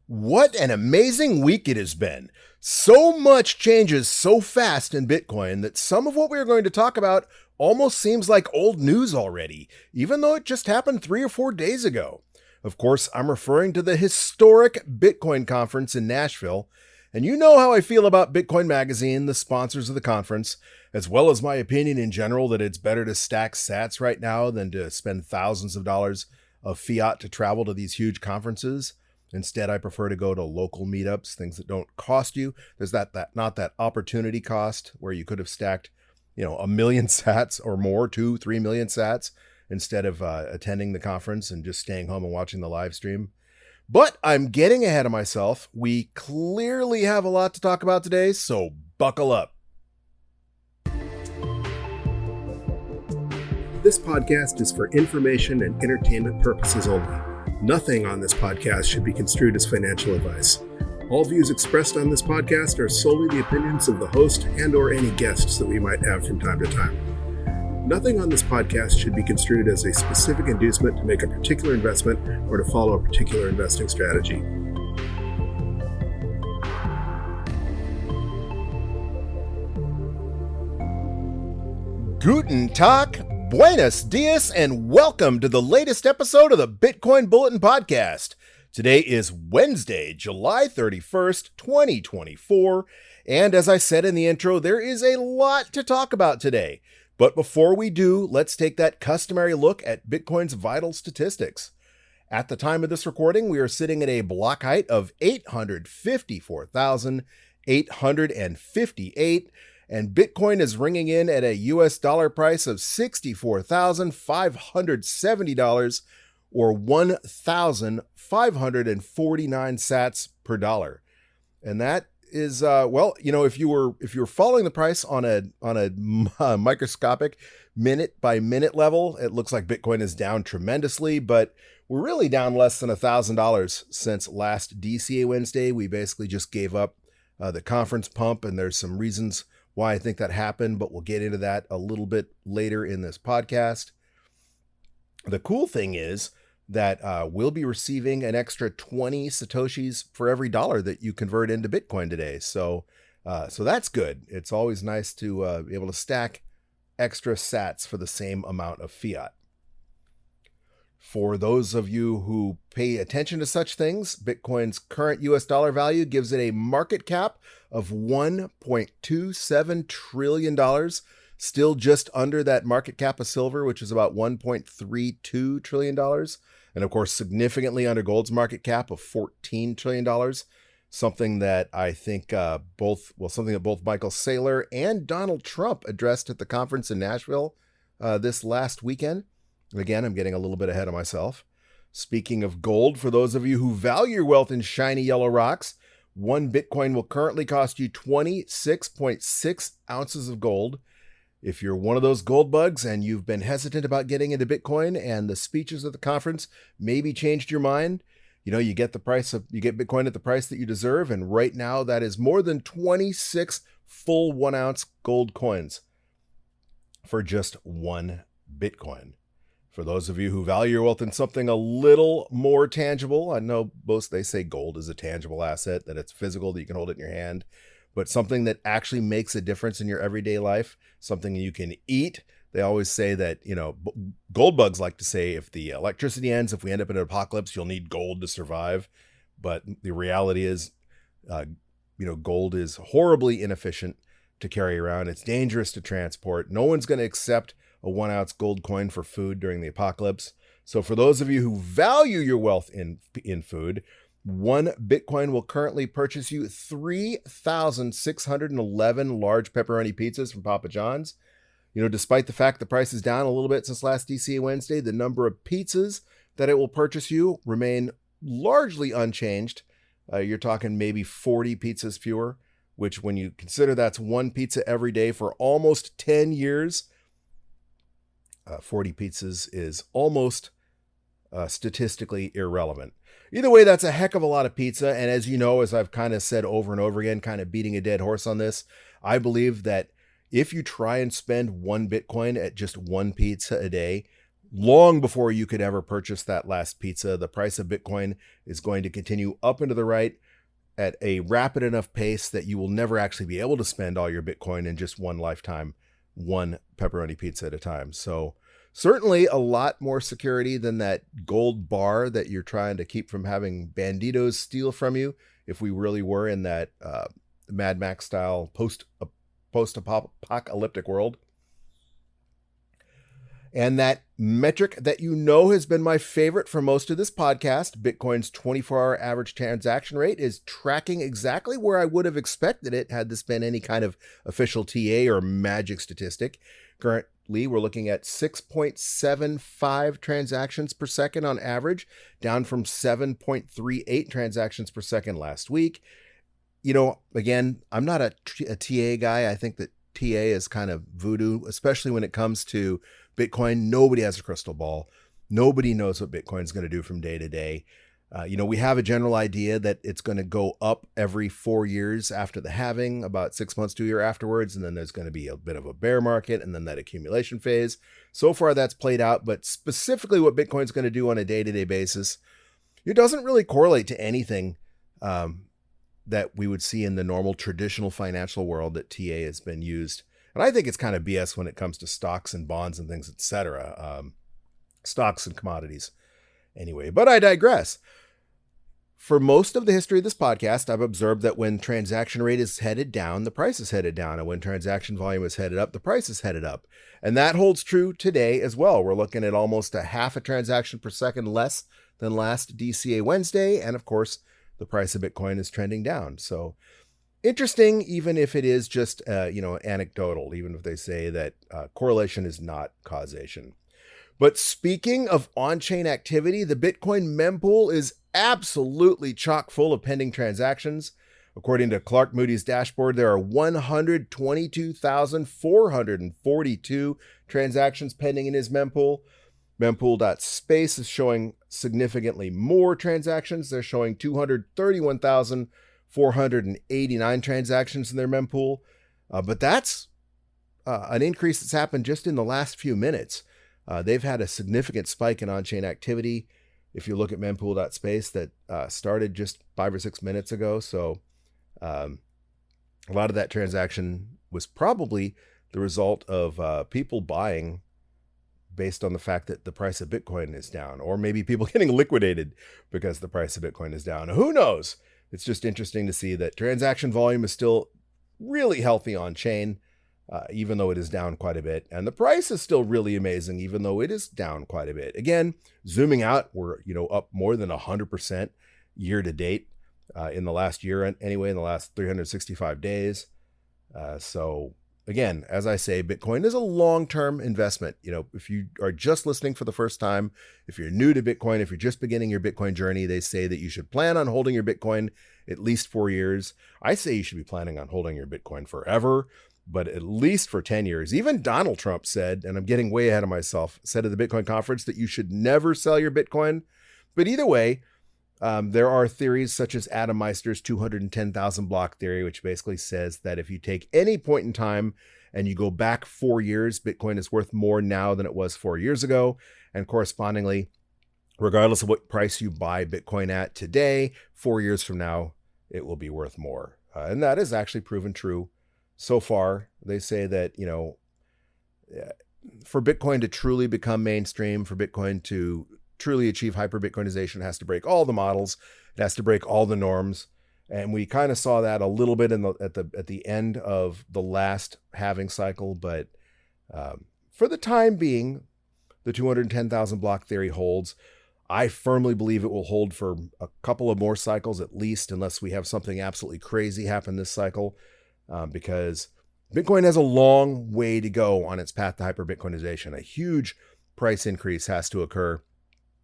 What an amazing week it has been. So much changes so fast in Bitcoin that some of what we are going to talk about almost seems like old news already, even though it just happened 3 or 4 days ago. Of course, I'm referring to the historic Bitcoin conference in Nashville, and you know how I feel about Bitcoin Magazine, the sponsors of the conference, as well as my opinion in general that it's better to stack sats right now than to spend thousands of dollars of fiat to travel to these huge conferences. Instead, I prefer to go to local meetups, things that don't cost you. There's not that opportunity cost where you could have stacked, 1 million sats or more, 2-3 million sats, instead of attending the conference and just staying home and watching the live stream. But I'm getting ahead of myself. We clearly have a lot to talk about today, so buckle up. This podcast is for information and entertainment purposes only. Nothing on this podcast should be construed as financial advice. All views expressed on this podcast are solely the opinions of the host and/or any guests that we might have from time to time. Nothing on this podcast should be construed as a specific inducement to make a particular investment or to follow a particular investing strategy. Guten Tag, buenos dias, and welcome to the latest episode of the Bitcoin Bulletin Podcast. Today is Wednesday, July 31st, 2024, and as I said in the intro, there is a lot to talk about today. But before we do, let's take that customary look at Bitcoin's vital statistics. At the time of this recording, we are sitting at a block height of 854,858, and Bitcoin is ringing in at a US dollar price of $64,570 or 1,549 sats per dollar. And that is, if you were following the price on a microscopic minute by minute level, it looks like Bitcoin is down tremendously, but we're really down less than $1,000 since last DCA Wednesday. We basically just gave up the conference pump, and there's some reasons why I think that happened, but we'll get into that a little bit later in this podcast. The cool thing is that we'll be receiving an extra 20 Satoshis for every dollar that you convert into Bitcoin today. So that's good. It's always nice to be able to stack extra sats for the same amount of fiat. For those of you who pay attention to such things, Bitcoin's current US dollar value gives it a market cap of $1.27 trillion, still just under that market cap of silver, which is about $1.32 trillion. And of course, significantly under gold's market cap of $14 trillion, something that I think both Michael Saylor and Donald Trump addressed at the conference in Nashville this last weekend. Again, I'm getting a little bit ahead of myself. Speaking of gold, for those of you who value your wealth in shiny yellow rocks, 1 Bitcoin will currently cost you 26.6 ounces of gold. If you're one of those gold bugs and you've been hesitant about getting into Bitcoin and the speeches at the conference maybe changed your mind, you get Bitcoin at the price that you deserve, and right now that is more than 26 full 1 ounce gold coins for just 1 Bitcoin. For those of you who value your wealth in something a little more tangible, I know they say gold is a tangible asset, that it's physical, that you can hold it in your hand, but something that actually makes a difference in your everyday life, something you can eat. They always say that, gold bugs like to say if the electricity ends, if we end up in an apocalypse, you'll need gold to survive. But the reality is, gold is horribly inefficient to carry around. It's dangerous to transport. No one's going to accept a 1 ounce gold coin for food during the apocalypse. So for those of you who value your wealth in food, 1 Bitcoin will currently purchase you 3,611 large pepperoni pizzas from Papa John's. Despite the fact the price is down a little bit since last DCA Wednesday, the number of pizzas that it will purchase you remain largely unchanged. You're talking maybe 40 pizzas fewer, which when you consider that's 1 pizza every day for almost 10 years, 40 pizzas is almost statistically irrelevant. Either way, that's a heck of a lot of pizza. And as you know, as I've kind of said over and over again, kind of beating a dead horse on this, I believe that if you try and spend 1 Bitcoin at just 1 pizza a day, long before you could ever purchase that last pizza. The price of Bitcoin is going to continue up and to the right at a rapid enough pace that you will never actually be able to spend all your Bitcoin in just one lifetime, one pepperoni pizza at a time. So certainly a lot more security than that gold bar that you're trying to keep from having banditos steal from you. If we really were in that Mad Max style post-apocalyptic world. And that metric that you know has been my favorite for most of this podcast, Bitcoin's 24-hour average transaction rate, is tracking exactly where I would have expected it had this been any kind of official TA or magic statistic. Currently, we're looking at 6.75 transactions per second on average, down from 7.38 transactions per second last week. You know, again, I'm not a TA guy. I think that TA is kind of voodoo, especially when it comes to Bitcoin. Nobody has a crystal ball. Nobody knows what Bitcoin is going to do from day to day. We have a general idea that it's going to go up every 4 years after the halving, about 6 months to a year afterwards. And then there's going to be a bit of a bear market and then that accumulation phase. So far that's played out, but specifically what Bitcoin is going to do on a day-to-day basis, it doesn't really correlate to anything that we would see in the normal traditional financial world that TA has been used. And I think it's kind of BS when it comes to stocks and bonds and things, etc. Stocks and commodities. Anyway, but I digress. For most of the history of this podcast, I've observed that when transaction rate is headed down, the price is headed down. And when transaction volume is headed up, the price is headed up. And that holds true today as well. We're looking at almost a half a transaction per second less than last DCA Wednesday. And of course, the price of Bitcoin is trending down. So interesting, even if it is just, anecdotal, even if they say that correlation is not causation. But speaking of on-chain activity, the Bitcoin mempool is absolutely chock full of pending transactions. According to Clark Moody's dashboard, there are 122,442 transactions pending in his mempool. Mempool.space is showing significantly more transactions. They're showing 231,489 transactions in their mempool. But that's an increase that's happened just in the last few minutes. They've had a significant spike in on-chain activity. If you look at mempool.space, that started just 5 or 6 minutes ago. So a lot of that transaction was probably the result of people buying based on the fact that the price of Bitcoin is down, or maybe people getting liquidated because the price of Bitcoin is down. Who knows? It's just interesting to see that transaction volume is still really healthy on chain, even though it is down quite a bit. And the price is still really amazing, even though it is down quite a bit. Again, zooming out, we're up more than 100% year to date in the last year, anyway, in the last 365 days. So again, as I say, Bitcoin is a long-term investment. If you are just listening for the first time, if you're new to Bitcoin, if you're just beginning your Bitcoin journey, they say that you should plan on holding your Bitcoin at least 4 years. I say you should be planning on holding your Bitcoin forever, but at least for 10 years. Even Donald Trump said, and I'm getting way ahead of myself, said at the Bitcoin conference that you should never sell your Bitcoin. But either way, there are theories such as Adam Meister's 210,000 block theory, which basically says that if you take any point in time and you go back 4 years, Bitcoin is worth more now than it was 4 years ago. And correspondingly, regardless of what price you buy Bitcoin at today, 4 years from now, it will be worth more. And that is actually proven true so far. They say that, for Bitcoin to truly become mainstream, for Bitcoin to truly achieve hyper-Bitcoinization, it has to break all the models. It has to break all the norms. And we kind of saw that a little bit at the end of the last halving cycle. But for the time being, the 210,000 block theory holds. I firmly believe it will hold for a couple of more cycles at least, unless we have something absolutely crazy happen this cycle, because Bitcoin has a long way to go on its path to hyper-Bitcoinization. A huge price increase has to occur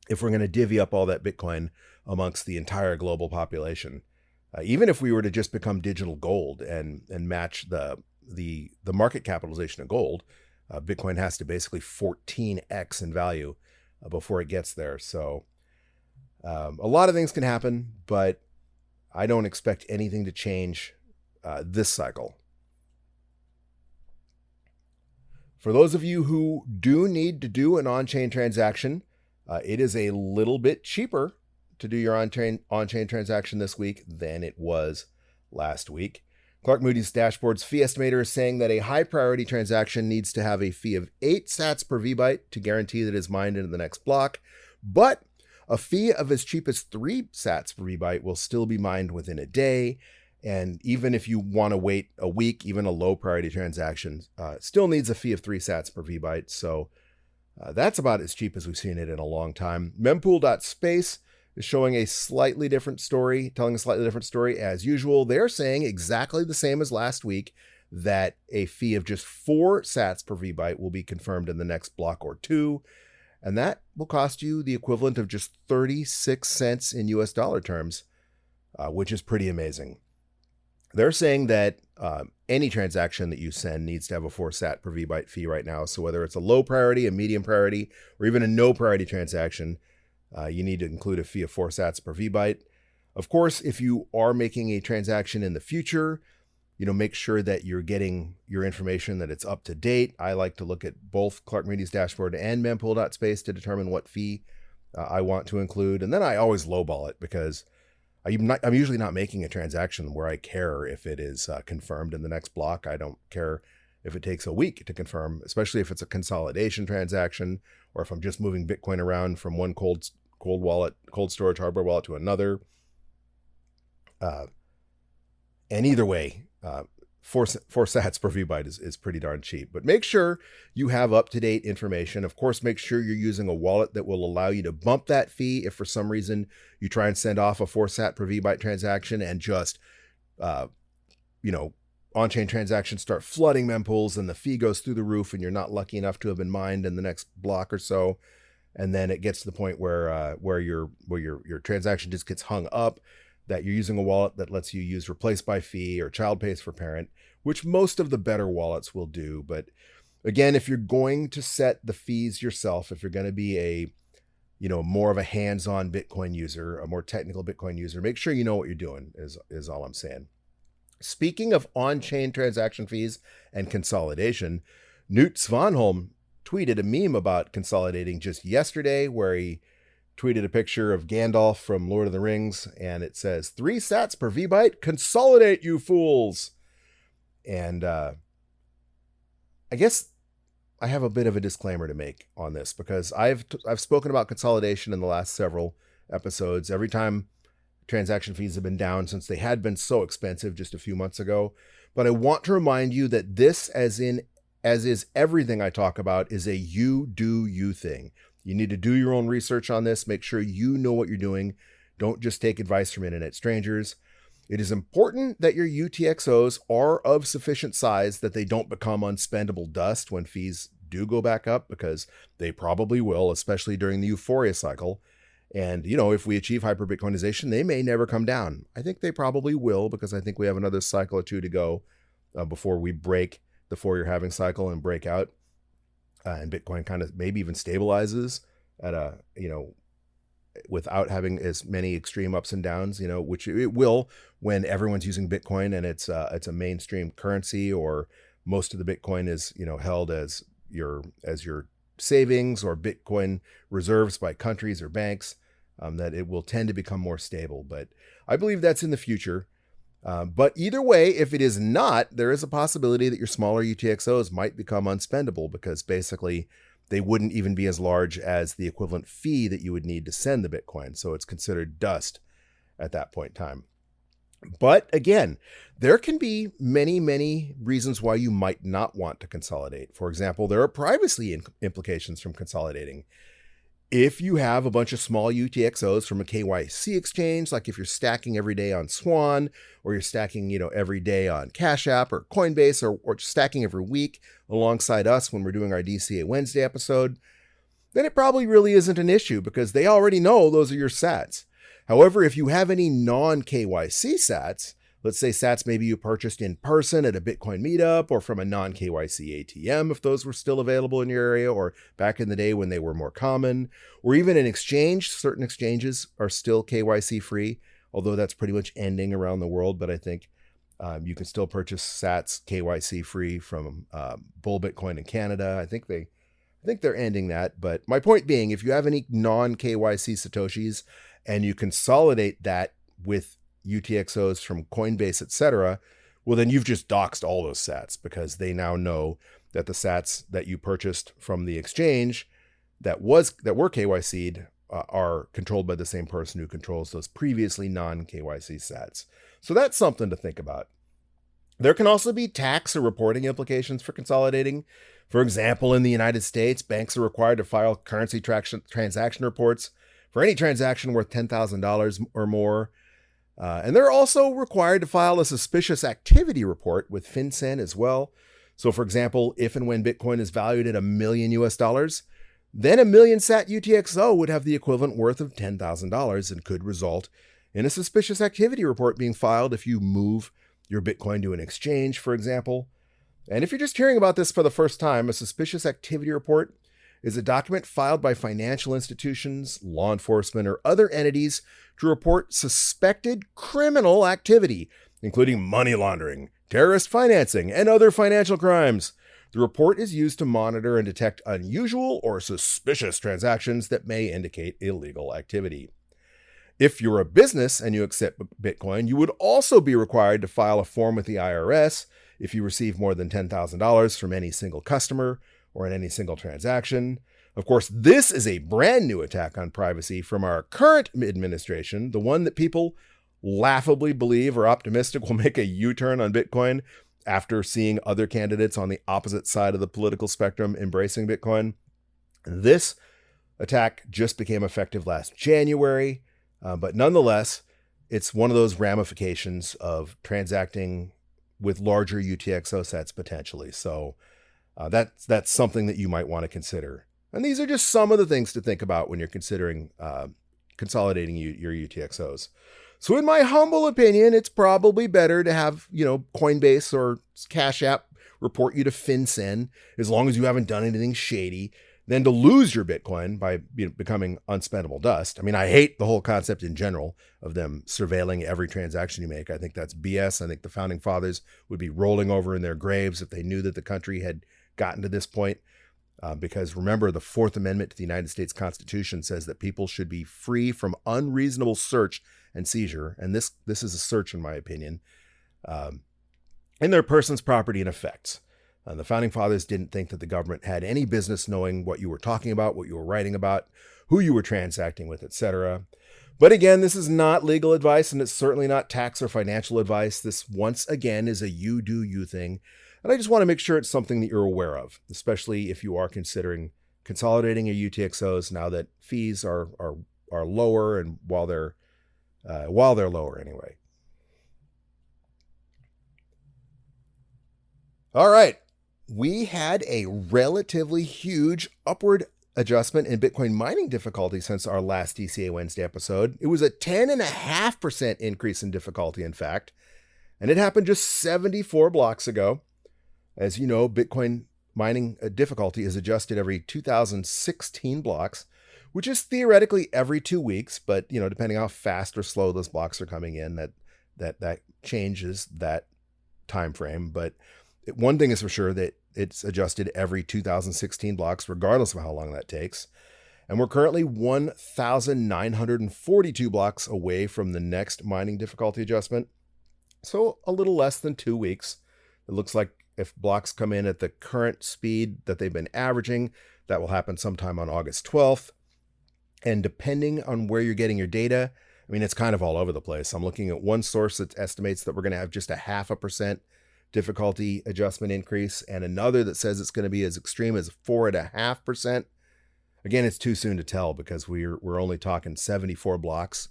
if we're going to divvy up all that Bitcoin amongst the entire global population. Even if we were to just become digital gold and match the market capitalization of gold, Bitcoin has to basically 14x in value before it gets there. So a lot of things can happen, but I don't expect anything to change this cycle. For those of you who do need to do an on-chain transaction, it is a little bit cheaper to do your on-chain transaction this week than it was last week. Clark Moody's dashboard's fee estimator is saying that a high priority transaction needs to have a fee of 8 sats per VByte to guarantee that it is mined into the next block, but a fee of as cheap as 3 sats per VByte will still be mined within a day. And even if you want to wait a week, even a low priority transaction still needs a fee of 3 sats per VByte. So that's about as cheap as we've seen it in a long time. Mempool.space is showing a slightly different story, telling a slightly different story as usual. They're saying exactly the same as last week, that a fee of just 4 sats per VByte will be confirmed in the next block or two. And that will cost you the equivalent of just 36 cents in US dollar terms, which is pretty amazing. They're saying that any transaction that you send needs to have a 4 sat per VByte fee right now. So whether it's a low priority, a medium priority, or even a no priority transaction, you need to include a fee of 4 sats per VByte. Of course, if you are making a transaction in the future, make sure that you're getting your information, that it's up to date. I like to look at both Clark Moody's dashboard and mempool.space to determine what fee I want to include. And then I always lowball it because I'm usually not making a transaction where I care if it is confirmed in the next block. I don't care if it takes a week to confirm, especially if it's a consolidation transaction or if I'm just moving Bitcoin around from one cold storage hardware wallet to another. And either way, 4 sats per VByte is pretty darn cheap. But make sure you have up-to-date information. Of course, make sure you're using a wallet that will allow you to bump that fee if for some reason you try and send off a 4 sat per VByte transaction and just, on-chain transactions start flooding mempools and the fee goes through the roof and you're not lucky enough to have been mined in the next block or so. And then it gets to the point where your transaction just gets hung up, that you're using a wallet that lets you use replace by fee or child pays for parent, which most of the better wallets will do. But again, if you're going to set the fees yourself, if you're going to be a, more of a hands-on Bitcoin user, a more technical Bitcoin user, make sure you know what you're doing is all I'm saying. Speaking of on-chain transaction fees and consolidation, Knut Svanholm tweeted a meme about consolidating just yesterday, where he tweeted a picture of Gandalf from Lord of the Rings, and it says 3 sats per VByte, consolidate, you fools. And I guess I have a bit of a disclaimer to make on this, because I've spoken about consolidation in the last several episodes. Every time transaction fees have been down since they had been so expensive just a few months ago. But I want to remind you that this, as is everything I talk about, is a you do you thing. You need to do your own research on this. Make sure you know what you're doing. Don't just take advice from internet strangers. It is important that your UTXOs are of sufficient size that they don't become unspendable dust when fees do go back up, because they probably will, especially during the euphoria cycle. And, if we achieve hyper-Bitcoinization, they may never come down. I think they probably will, because I think we have another cycle or two to go before we break the 4-year halving cycle and break out. And Bitcoin kind of maybe even stabilizes at a, without having as many extreme ups and downs, which it will when everyone's using Bitcoin and it's a mainstream currency, or most of the Bitcoin is, held as your savings or Bitcoin reserves by countries or banks, that it will tend to become more stable. But I believe that's in the future. But either way, if it is not, there is a possibility that your smaller UTXOs might become unspendable, because basically they wouldn't even be as large as the equivalent fee that you would need to send the Bitcoin. So it's considered dust at that point in time. But again, there can be many, many reasons why you might not want to consolidate. For example, there are privacy implications from consolidating. If you have a bunch of small UTXOs from a KYC exchange, like if you're stacking every day on Swan, or you're stacking, every day on Cash App or Coinbase, or stacking every week alongside us when we're doing our DCA Wednesday episode, then it probably really isn't an issue, because they already know those are your sats. However, if you have any non-KYC sats, let's say sats maybe you purchased in person at a Bitcoin meetup, or from a non-KYC ATM if those were still available in your area, or back in the day when they were more common, or even an exchange. Certain exchanges are still KYC free, although that's pretty much ending around the world. But I think You can still purchase sats KYC free from Bull Bitcoin in Canada. I think they're ending that. But my point being, if you have any non-KYC Satoshis and you consolidate that with UTXOs from Coinbase, etc., well, then you've just doxed all those sats, because they now know that the sats that you purchased from the exchange that were KYC'd are controlled by the same person who controls those previously non-KYC sats. So that's something to think about. There can also be tax or reporting implications for consolidating. For example, in the United States, banks are required to file currency transaction reports for any transaction worth $10,000 or more. And they're also required to file a suspicious activity report with FinCEN as well. So for example, if and when Bitcoin is valued at $1 million US, then a 1 million sat UTXO would have the equivalent worth of $10,000 and could result in a suspicious activity report being filed if you move your Bitcoin to an exchange, for example. And if you're just hearing about this for the first time, a suspicious activity report is a document filed by financial institutions, law enforcement, or other entities to report suspected criminal activity, including money laundering, terrorist financing, and other financial crimes. The report is used to monitor and detect unusual or suspicious transactions that may indicate illegal activity. If you're a business and you accept Bitcoin, you would also be required to file a form with the IRS if you receive more than $10,000 from any single customer or in any single transaction. Of course, this is a brand new attack on privacy from our current administration, the one that people laughably believe or optimistic will make a U-turn on Bitcoin after seeing other candidates on the opposite side of the political spectrum embracing Bitcoin. This attack just became effective last January, but nonetheless, it's one of those ramifications of transacting with larger UTXO sets potentially. So that's something that you might want to consider. And these are just some of the things to think about when you're considering consolidating your UTXOs. So in my humble opinion, it's probably better to have, Coinbase or Cash App report you to FinCEN, as long as you haven't done anything shady, than to lose your Bitcoin by becoming unspendable dust. I mean, I hate the whole concept in general of them surveilling every transaction you make. I think that's BS. I think the founding fathers would be rolling over in their graves if they knew that the country had gotten to this point. Because remember, the Fourth Amendment to the United States Constitution says that people should be free from unreasonable search and seizure. And this is a search, in my opinion, in their person's property and effects. The founding fathers didn't think that the government had any business knowing what you were talking about, what you were writing about, who you were transacting with, etc. But again, this is not legal advice, and it's certainly not tax or financial advice. This, once again, is a you do you thing. And I just want to make sure it's something that you're aware of, especially if you are considering consolidating your UTXOs now that fees are lower, and while they're lower anyway. All right. We had a relatively huge upward adjustment in Bitcoin mining difficulty since our last DCA Wednesday episode. It was a 10.5% increase in difficulty, in fact, and it happened just 74 blocks ago. As you know, Bitcoin mining difficulty is adjusted every 2016 blocks, which is theoretically every 2 weeks, but depending how fast or slow those blocks are coming in, that changes that time frame. But one thing is for sure, that it's adjusted every 2016 blocks, regardless of how long that takes. And we're currently 1,942 blocks away from the next mining difficulty adjustment. So a little less than 2 weeks. It looks like if blocks come in at the current speed that they've been averaging, that will happen sometime on August 12th. And depending on where you're getting your data, I mean, it's kind of all over the place. I'm looking at one source that estimates that we're going to have just a 0.5% difficulty adjustment increase, and another that says it's going to be as extreme as 4.5%. Again, it's too soon to tell because we're only talking 74 blocks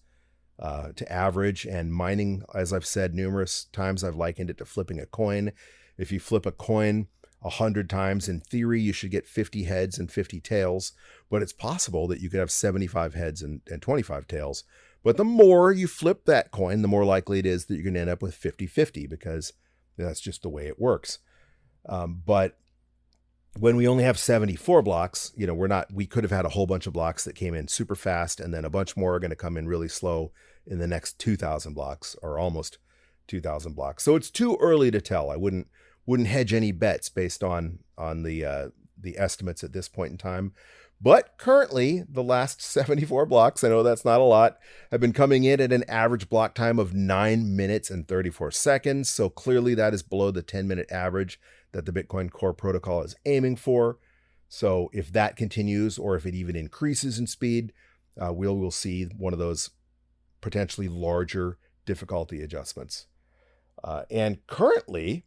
to average, and mining, as I've said numerous times, I've likened it to flipping a coin. If you flip a coin 100 times, in theory, you should get 50 heads and 50 tails, but it's possible that you could have 75 heads and 25 tails. But the more you flip that coin, the more likely it is that you're going to end up with 50-50, because that's just the way it works. But when we only have 74 blocks, we could have had a whole bunch of blocks that came in super fast, and then a bunch more are going to come in really slow in the next 2,000 blocks, or almost 2,000 blocks. So it's too early to tell. I wouldn't hedge any bets based on the estimates at this point in time. But currently, the last 74 blocks, I know that's not a lot, have been coming in at an average block time of 9 minutes and 34 seconds. So clearly that is below the 10-minute average that the Bitcoin Core protocol is aiming for. So if that continues, or if it even increases in speed, we'll see one of those potentially larger difficulty adjustments. And currently,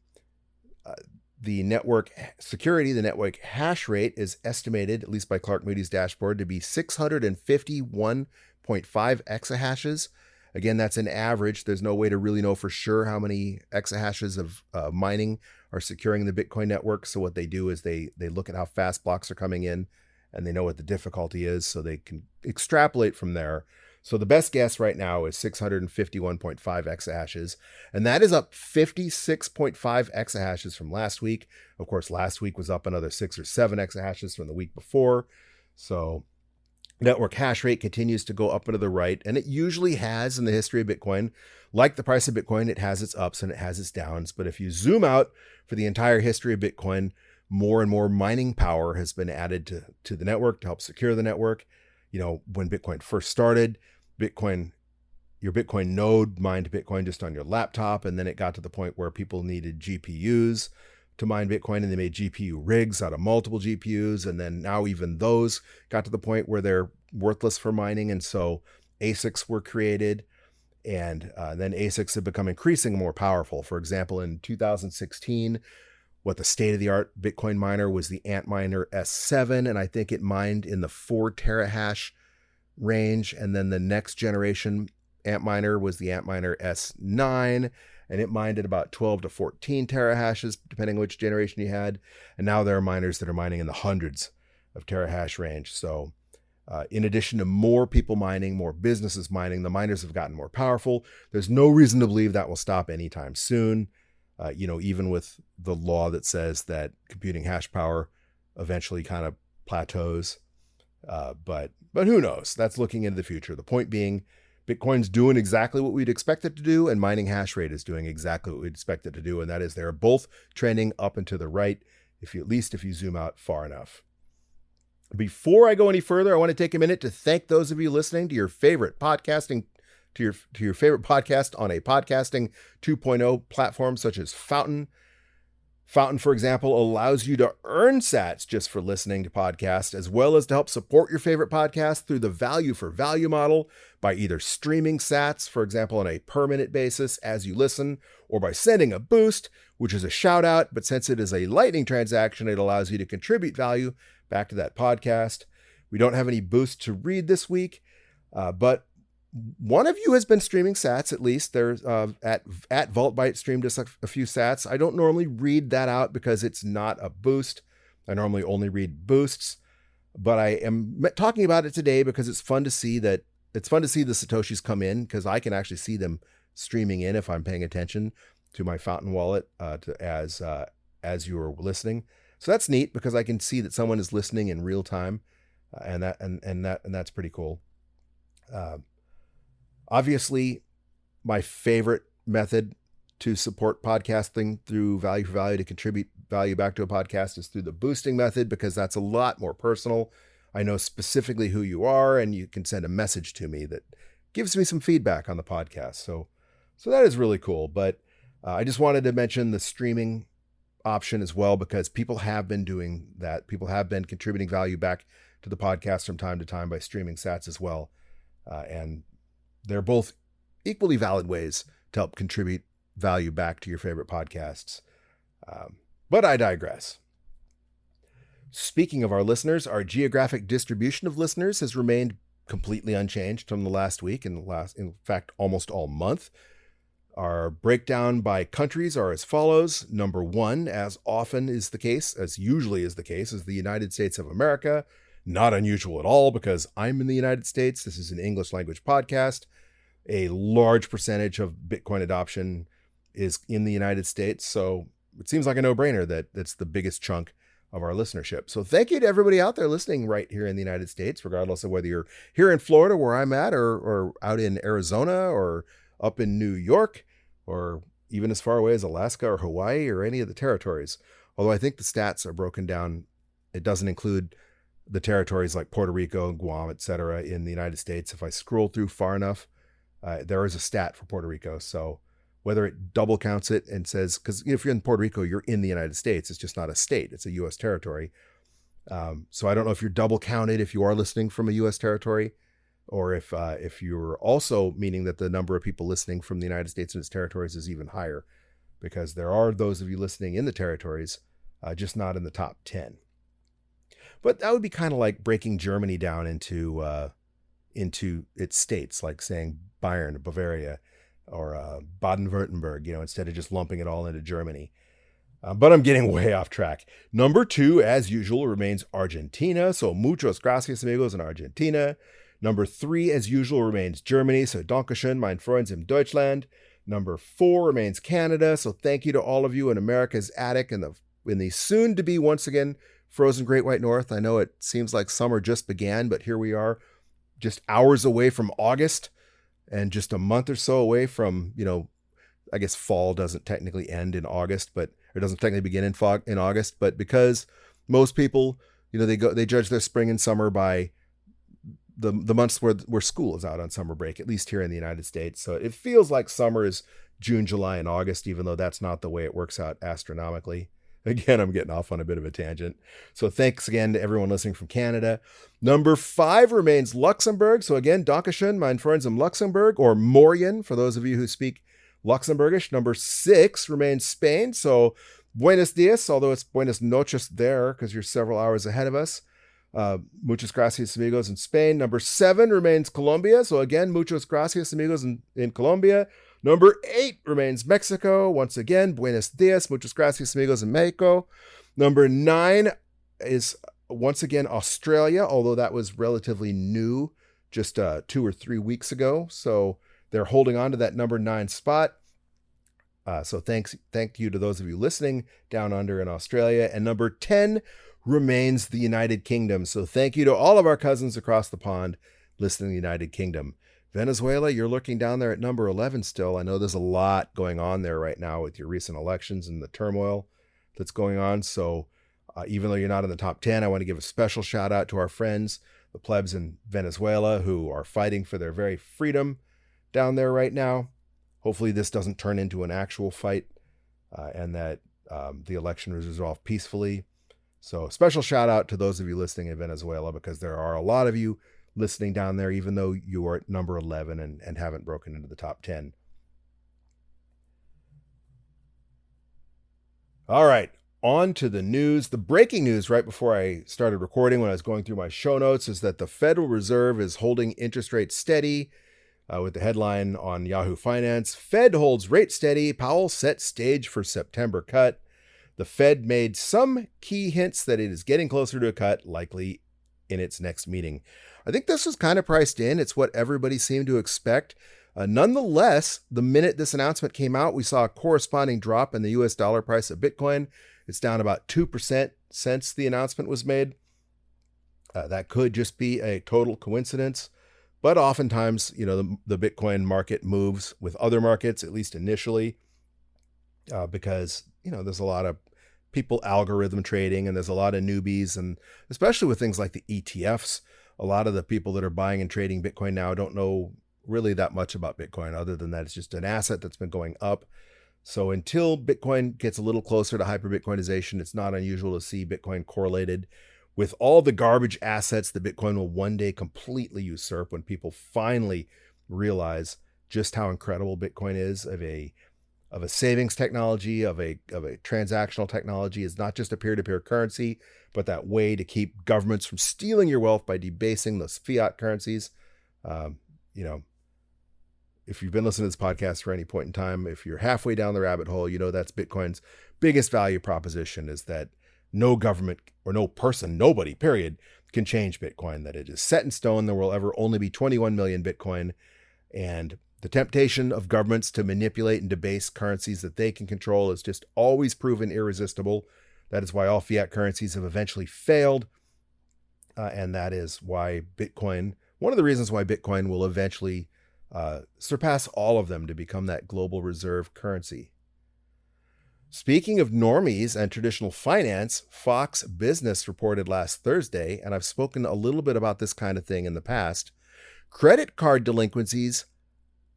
the network security, the network hash rate is estimated, at least by Clark Moody's dashboard, to be 651.5 exahashes. Again, that's an average. There's no way to really know for sure how many exahashes of mining are securing the Bitcoin network. So what they do is they look at how fast blocks are coming in, and they know what the difficulty is, so they can extrapolate from there. So the best guess right now is 651.5 exahashes, and that is up 56.5 exahashes from last week. Of course, last week was up another 6 or 7 exahashes from the week before. So network hash rate continues to go up and to the right, and it usually has in the history of Bitcoin. Like the price of Bitcoin, it has its ups and it has its downs. But if you zoom out for the entire history of Bitcoin, more and more mining power has been added to the network to help secure the network. You know, when Bitcoin first started, your Bitcoin node mined Bitcoin just on your laptop, and then it got to the point where people needed GPUs to mine Bitcoin, and they made GPU rigs out of multiple GPUs, and then now even those got to the point where they're worthless for mining, and so ASICs were created, and then ASICs have become increasingly more powerful. For example, in 2016, what the state-of-the-art Bitcoin miner was the Antminer S7, and I think it mined in the 4 terahash range, and then the next generation Antminer was the Antminer S9, and it mined at about 12 to 14 terahashes, depending on which generation you had. And now there are miners that are mining in the hundreds of terahash range. So in addition to more people mining, more businesses mining, the miners have gotten more powerful. There's no reason to believe that will stop anytime soon. Even with the law that says that computing hash power eventually kind of plateaus. But who knows? That's looking into the future. The point being, Bitcoin's doing exactly what we'd expect it to do, and mining hash rate is doing exactly what we'd expect it to do, and that is they're both trending up and to the right, if you zoom out far enough. Before I go any further, I want to take a minute to thank those of you listening to your favorite podcasting, to your favorite podcast on a podcasting 2.0 platform such as Fountain. Fountain, for example, allows you to earn sats just for listening to podcasts, as well as to help support your favorite podcast through the value for value model by either streaming sats, for example, on a per minute basis as you listen, or by sending a boost, which is a shout out, but since it is a Lightning transaction, it allows you to contribute value back to that podcast. We don't have any boost to read this week, but one of you has been streaming sats, at least. There's at VaultByte streamed us a few sats. I don't normally read that out because it's not a boost. I normally only read boosts, but I am talking about it today because it's fun to see the Satoshis come in, because I can actually see them streaming in if I'm paying attention to my Fountain wallet as you are listening. So that's neat because I can see that someone is listening in real time, and that's pretty cool. Obviously, my favorite method to support podcasting through value for value, to contribute value back to a podcast, is through the boosting method, because that's a lot more personal. I know specifically who you are, and you can send a message to me that gives me some feedback on the podcast. So that is really cool. But I just wanted to mention the streaming option as well, because people have been doing that. People have been contributing value back to the podcast from time to time by streaming sats as well. And they're both equally valid ways to help contribute value back to your favorite podcasts. But I digress. Speaking of our listeners, our geographic distribution of listeners has remained completely unchanged from the last week, and in fact, almost all month. Our breakdown by countries are as follows. Number 1, as often is the case, as usually is the case, is the United States of America. Not unusual at all, because I'm in the United States. This is an English language podcast. A large percentage of Bitcoin adoption is in the United States. So it seems like a no-brainer that that's the biggest chunk of our listenership. So thank you to everybody out there listening right here in the United States, regardless of whether you're here in Florida, where I'm at, or out in Arizona, or up in New York, or even as far away as Alaska or Hawaii or any of the territories. Although I think the stats are broken down. It doesn't include the territories like Puerto Rico and Guam, etc. in the United States. If I scroll through far enough, there is a stat for Puerto Rico. So whether it double counts it and says, because if you're in Puerto Rico, you're in the United States. It's just not a state. It's a U.S. territory. So I don't know if you're double counted if you are listening from a U.S. territory, or if you're also meaning that the number of people listening from the United States and its territories is even higher, because there are those of you listening in the territories, just not in the top 10. But that would be kind of like breaking Germany down into its states, like saying Bayern, Bavaria, or Baden-Württemberg, instead of just lumping it all into Germany. But I'm getting way off track. Number 2, as usual, remains Argentina. So muchos gracias, amigos, in Argentina. Number 3, as usual, remains Germany. So Dankeschön, mein Freund in Deutschland. Number 4 remains Canada. So thank you to all of you in America's attic in the soon-to-be, once again, frozen Great White North. I know it seems like summer just began, but here we are, just hours away from August and just a month or so away from, I guess fall doesn't technically end in August, but it doesn't technically begin in August, but because most people, they judge their spring and summer by the months where school is out on summer break, at least here in the United States. So it feels like summer is June, July, and August, even though that's not the way it works out astronomically. Again, I'm getting off on a bit of a tangent. So thanks again to everyone listening from Canada. Number 5 remains Luxembourg. So again, Dankeschön, mein Freund im Luxembourg, or Morgen, for those of you who speak Luxembourgish. Number 6 remains Spain. So buenos dias, although it's buenas noches there because you're several hours ahead of us. Muchas gracias, amigos, in Spain. Number 7 remains Colombia. So again, muchas gracias, amigos, in Colombia. Number 8 remains Mexico. Once again, buenos dias, muchas gracias, amigos, in Mexico. Number 9 is once again Australia, although that was relatively new, just 2 or 3 weeks ago. So they're holding on to that number 9 spot. So thank you to those of you listening down under in Australia. And number 10 remains the United Kingdom. So thank you to all of our cousins across the pond listening in the United Kingdom. Venezuela, you're looking down there at number 11 still. I know there's a lot going on there right now with your recent elections and the turmoil that's going on. So even though you're not in the top 10, I want to give a special shout out to our friends, the plebs in Venezuela, who are fighting for their very freedom down there right now. Hopefully this doesn't turn into an actual fight and that the election is resolved peacefully. So special shout out to those of you listening in Venezuela, because there are a lot of you listening down there, even though you are at number 11 and haven't broken into the top 10. All right, on to the news. The breaking news right before I started recording, when I was going through my show notes, is that the Federal Reserve is holding interest rates steady. With the headline on Yahoo Finance, Fed holds rate steady, Powell sets stage for September cut. The Fed made some key hints that it is getting closer to a cut, likely in its next meeting. I think this was kind of priced in. It's what everybody seemed to expect. Nonetheless, the minute this announcement came out, we saw a corresponding drop in the US dollar price of Bitcoin. It's down about 2% since the announcement was made. That could just be a total coincidence. But oftentimes, the Bitcoin market moves with other markets, at least initially, because, there's a lot of people algorithm trading and there's a lot of newbies. And especially with things like the ETFs, a lot of the people that are buying and trading Bitcoin now don't know really that much about Bitcoin, other than that it's just an asset that's been going up. So until Bitcoin gets a little closer to hyper-Bitcoinization, it's not unusual to see Bitcoin correlated with all the garbage assets that Bitcoin will one day completely usurp, when people finally realize just how incredible Bitcoin is of a savings technology, of a transactional technology. Is not just a peer-to-peer currency, but that way to keep governments from stealing your wealth by debasing those fiat currencies. If you've been listening to this podcast for any point in time, if you're halfway down the rabbit hole, that's Bitcoin's biggest value proposition, is that no government or no person, nobody, period, can change Bitcoin, that it is set in stone. There will ever only be 21 million Bitcoin, and the temptation of governments to manipulate and debase currencies that they can control is just always proven irresistible. That is why all fiat currencies have eventually failed. And that is why Bitcoin, one of the reasons why Bitcoin will eventually surpass all of them to become that global reserve currency. Speaking of normies and traditional finance, Fox Business reported last Thursday, and I've spoken a little bit about this kind of thing in the past, credit card delinquencies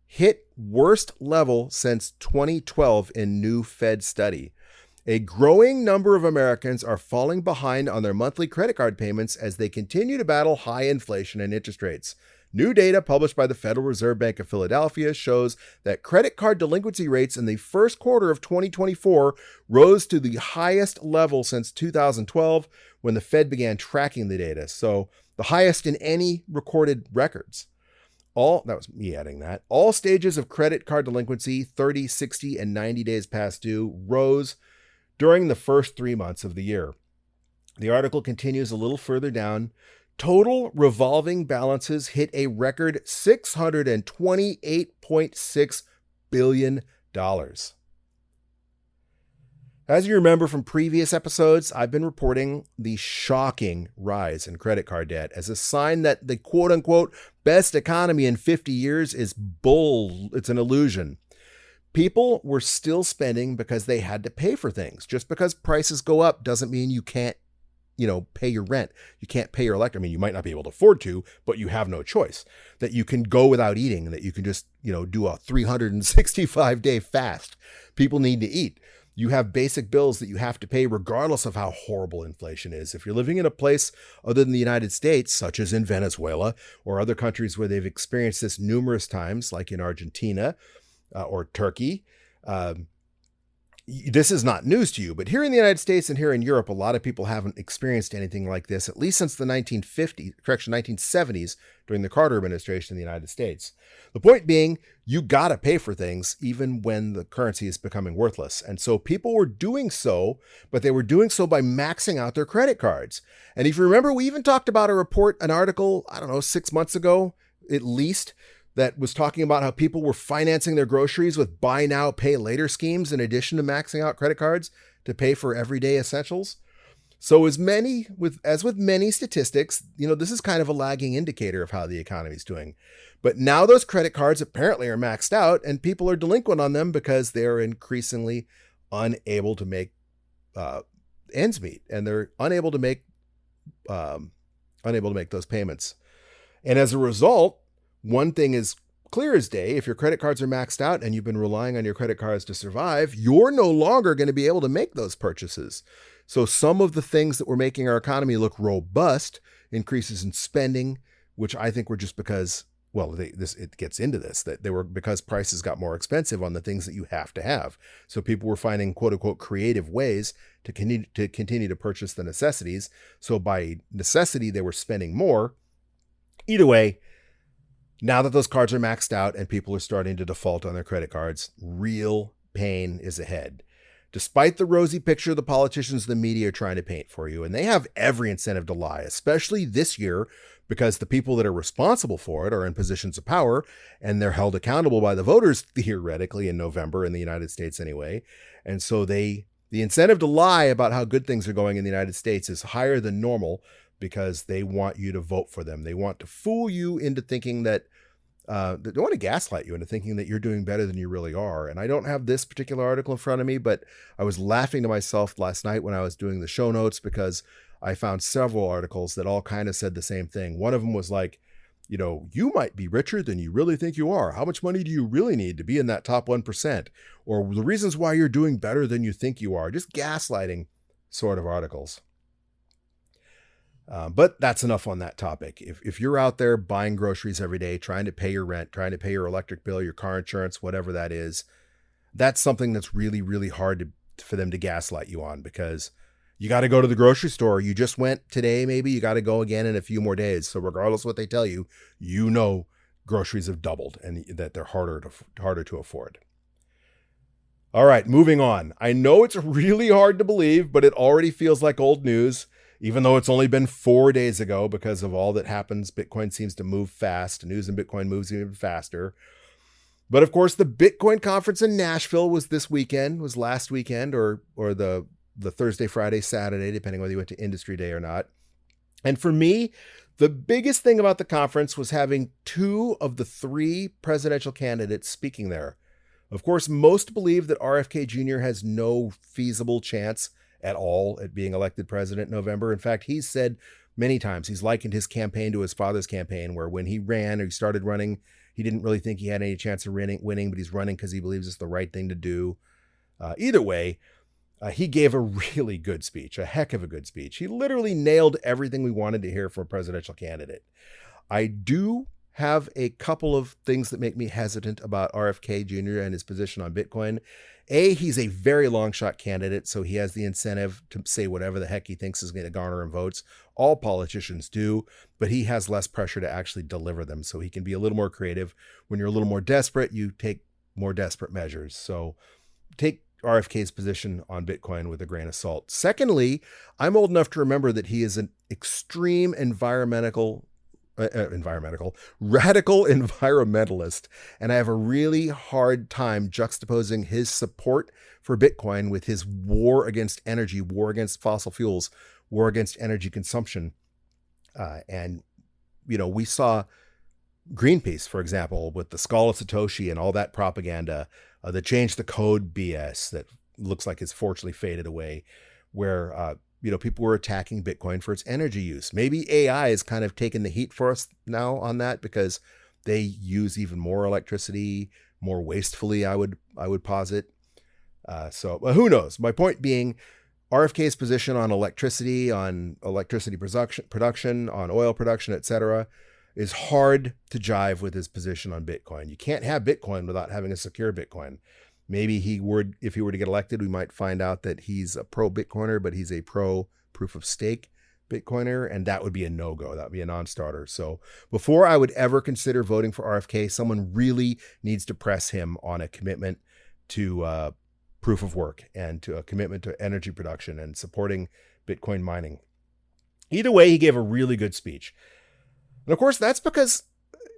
hit worst level since 2012 in new Fed study. A growing number of Americans are falling behind on their monthly credit card payments as they continue to battle high inflation and interest rates. New data published by the Federal Reserve Bank of Philadelphia shows that credit card delinquency rates in the first quarter of 2024 rose to the highest level since 2012 when the Fed began tracking the data. So the highest in any recorded records. That was me adding that. All stages of credit card delinquency, 30, 60, and 90 days past due, rose during the first 3 months of the year. The article continues a little further down. Total revolving balances hit a record $628.6 billion. As you remember from previous episodes, I've been reporting the shocking rise in credit card debt as a sign that the quote-unquote best economy in 50 years is bull. It's an illusion. People were still spending because they had to pay for things. Just because prices go up doesn't mean you can't pay your rent. You can't pay your electric. I mean, you might not be able to afford to, but you have no choice. That you can go without eating, and that you can just, do a 365-day fast. People need to eat. You have basic bills that you have to pay regardless of how horrible inflation is. If you're living in a place other than the United States, such as in Venezuela or other countries where they've experienced this numerous times, like in Argentina or Turkey, this is not news to you, but here in the United States and here in Europe, a lot of people haven't experienced anything like this, at least since the 1970s, during the Carter administration in the United States. The point being, you got to pay for things even when the currency is becoming worthless. And so people were doing so, but they were doing so by maxing out their credit cards. And if you remember, we even talked about an article, 6 months ago, at least, that was talking about how people were financing their groceries with buy now, pay later schemes in addition to maxing out credit cards to pay for everyday essentials. So as with many statistics, this is kind of a lagging indicator of how the economy is doing. But now those credit cards apparently are maxed out and people are delinquent on them because they're increasingly unable to make ends meet, and they're unable to make those payments. And as a result, one thing is clear as day. If your credit cards are maxed out and you've been relying on your credit cards to survive, you're no longer going to be able to make those purchases. So some of the things that were making our economy look robust, increases in spending, which I think were just because, it gets into this, that they were because prices got more expensive on the things that you have to have. So people were finding quote unquote creative ways to continue to purchase the necessities. So by necessity, they were spending more. Either way, now that those cards are maxed out and people are starting to default on their credit cards, real pain is ahead. Despite the rosy picture the politicians and the media are trying to paint for you, and they have every incentive to lie, especially this year, because the people that are responsible for it are in positions of power and they're held accountable by the voters theoretically in November in the United States anyway. And so the incentive to lie about how good things are going in the United States is higher than normal, because they want you to vote for them. They want to fool you into thinking that, they want to gaslight you into thinking that you're doing better than you really are. And I don't have this particular article in front of me, but I was laughing to myself last night when I was doing the show notes, because I found several articles that all kind of said the same thing. One of them was like, you might be richer than you really think you are. How much money do you really need to be in that top 1%? Or the reasons why you're doing better than you think you are. Just gaslighting sort of articles. But that's enough on that topic. If you're out there buying groceries every day, trying to pay your rent, trying to pay your electric bill, your car insurance, whatever that is, that's something that's really, really hard for them to gaslight you on, because you got to go to the grocery store. You just went today, maybe you got to go again in a few more days. So regardless of what they tell you, groceries have doubled and that they're harder to afford. All right, moving on. I know it's really hard to believe, but it already feels like old news. Even though it's only been 4 days ago, because of all that happens, Bitcoin seems to move fast. News in Bitcoin moves even faster. But of course, the Bitcoin conference in Nashville was last weekend, or the Thursday, Friday, Saturday, depending whether you went to Industry Day or not. And for me, The biggest thing about the conference was having 2 of the 3 presidential candidates speaking there. Of course, most believe that RFK Jr. has no feasible chance at all at being elected president in November. In fact, he's said many times, he's likened his campaign to his father's campaign, where when he ran or he started running, he didn't really think he had any chance of winning, but he's running because he believes it's the right thing to do. Either way, he gave a really good speech, a heck of a good speech. He literally nailed everything we wanted to hear from a presidential candidate. I do have a couple of things that make me hesitant about RFK Jr. and his position on Bitcoin. He's a very long shot candidate, so he has the incentive to say whatever the heck he thinks is going to garner him votes. All politicians do, but he has less pressure to actually deliver them, so he can be a little more creative. When you're a little more desperate, you take more desperate measures. So take RFK's position on Bitcoin with a grain of salt. Secondly, I'm old enough to remember that he is an extreme radical environmentalist. And I have a really hard time juxtaposing his support for Bitcoin with his war against energy, war against fossil fuels, war against energy consumption. We saw Greenpeace, for example, with the Skull of Satoshi and all that propaganda, the change the code BS that looks like it's fortunately faded away, where people were attacking Bitcoin for its energy use. Maybe AI is kind of taking the heat for us now on that because they use even more electricity, more wastefully, I would posit. So who knows? My point being, RFK's position on electricity production, on oil production, etc., is hard to jive with his position on Bitcoin. You can't have Bitcoin without having a secure Bitcoin. Maybe if he were to get elected, we might find out that he's a pro Bitcoiner, but he's a pro proof of stake Bitcoiner, and that would be a no-go. That would be a non-starter. So before I would ever consider voting for RFK, someone really needs to press him on a commitment to proof of work and to a commitment to energy production and supporting Bitcoin mining. Either way, he gave a really good speech. And of course, that's because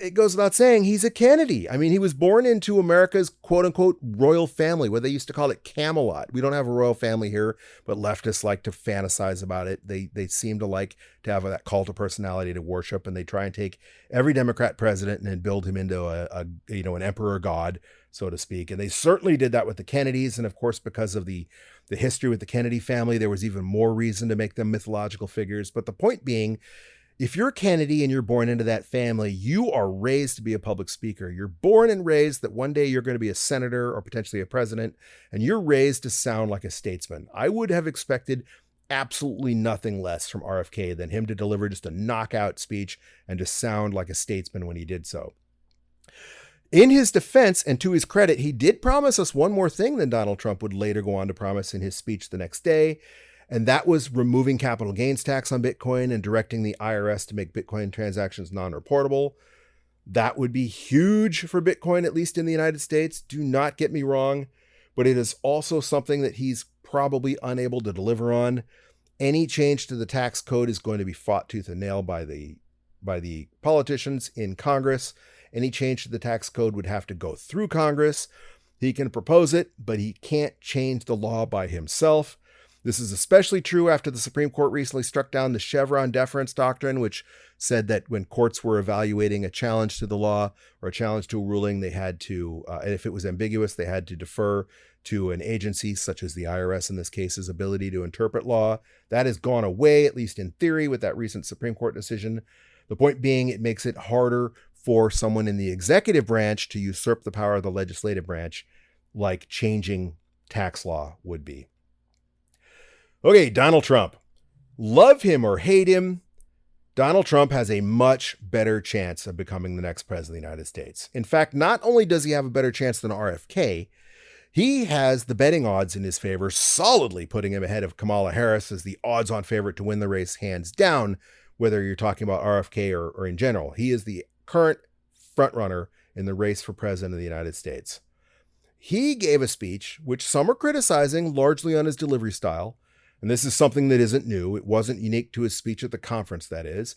it goes without saying he's a Kennedy. I mean, he was born into America's quote unquote royal family, where they used to call it Camelot. We don't have a royal family here, but leftists like to fantasize about it. They seem to like to have that cult of personality to worship, and they try and take every Democrat president and then build him into an emperor god, so to speak. And they certainly did that with the Kennedys. And of course, because of the history with the Kennedy family, there was even more reason to make them mythological figures. But the point being, if you're Kennedy and you're born into that family, you are raised to be a public speaker. You're born and raised that one day you're going to be a senator or potentially a president, and you're raised to sound like a statesman. I would have expected absolutely nothing less from RFK than him to deliver just a knockout speech and to sound like a statesman when he did so. In his defense, and to his credit, he did promise us one more thing than Donald Trump would later go on to promise in his speech the next day. And that was removing capital gains tax on Bitcoin and directing the IRS to make Bitcoin transactions non-reportable. That would be huge for Bitcoin, at least in the United States. Do not get me wrong, but it is also something that he's probably unable to deliver on. Any change to the tax code is going to be fought tooth and nail by the politicians in Congress. Any change to the tax code would have to go through Congress. He can propose it, but he can't change the law by himself. This is especially true after the Supreme Court recently struck down the Chevron deference doctrine, which said that when courts were evaluating a challenge to the law or a challenge to a ruling, they had to, and if it was ambiguous, they had to defer to an agency such as the IRS in this case's ability to interpret law. That has gone away, at least in theory, with that recent Supreme Court decision. The point being, it makes it harder for someone in the executive branch to usurp the power of the legislative branch, like changing tax law would be. Okay, Donald Trump. Love him or hate him, Donald Trump has a much better chance of becoming the next president of the United States. In fact, not only does he have a better chance than RFK, he has the betting odds in his favor, solidly putting him ahead of Kamala Harris as the odds-on favorite to win the race, hands down, whether you're talking about RFK or in general. He is the current frontrunner in the race for president of the United States. He gave a speech, which some are criticizing, largely on his delivery style. And this is something that isn't new. It wasn't unique to his speech at the conference, that is.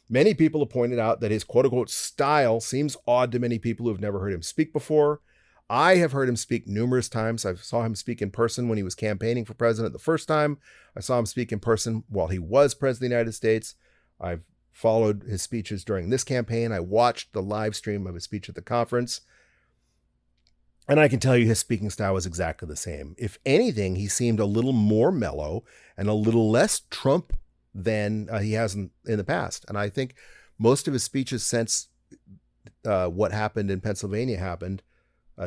Many people have pointed out that his quote-unquote style seems odd to many people who have never heard him speak before. I have heard him speak numerous times. I saw him speak in person when he was campaigning for president the first time. I saw him speak in person while he was president of the United States. I've followed his speeches during this campaign. I watched the live stream of his speech at the conference. And I can tell you his speaking style was exactly the same. If anything, he seemed a little more mellow and a little less Trump than he has in the past. And I think most of his speeches since what happened in Pennsylvania happened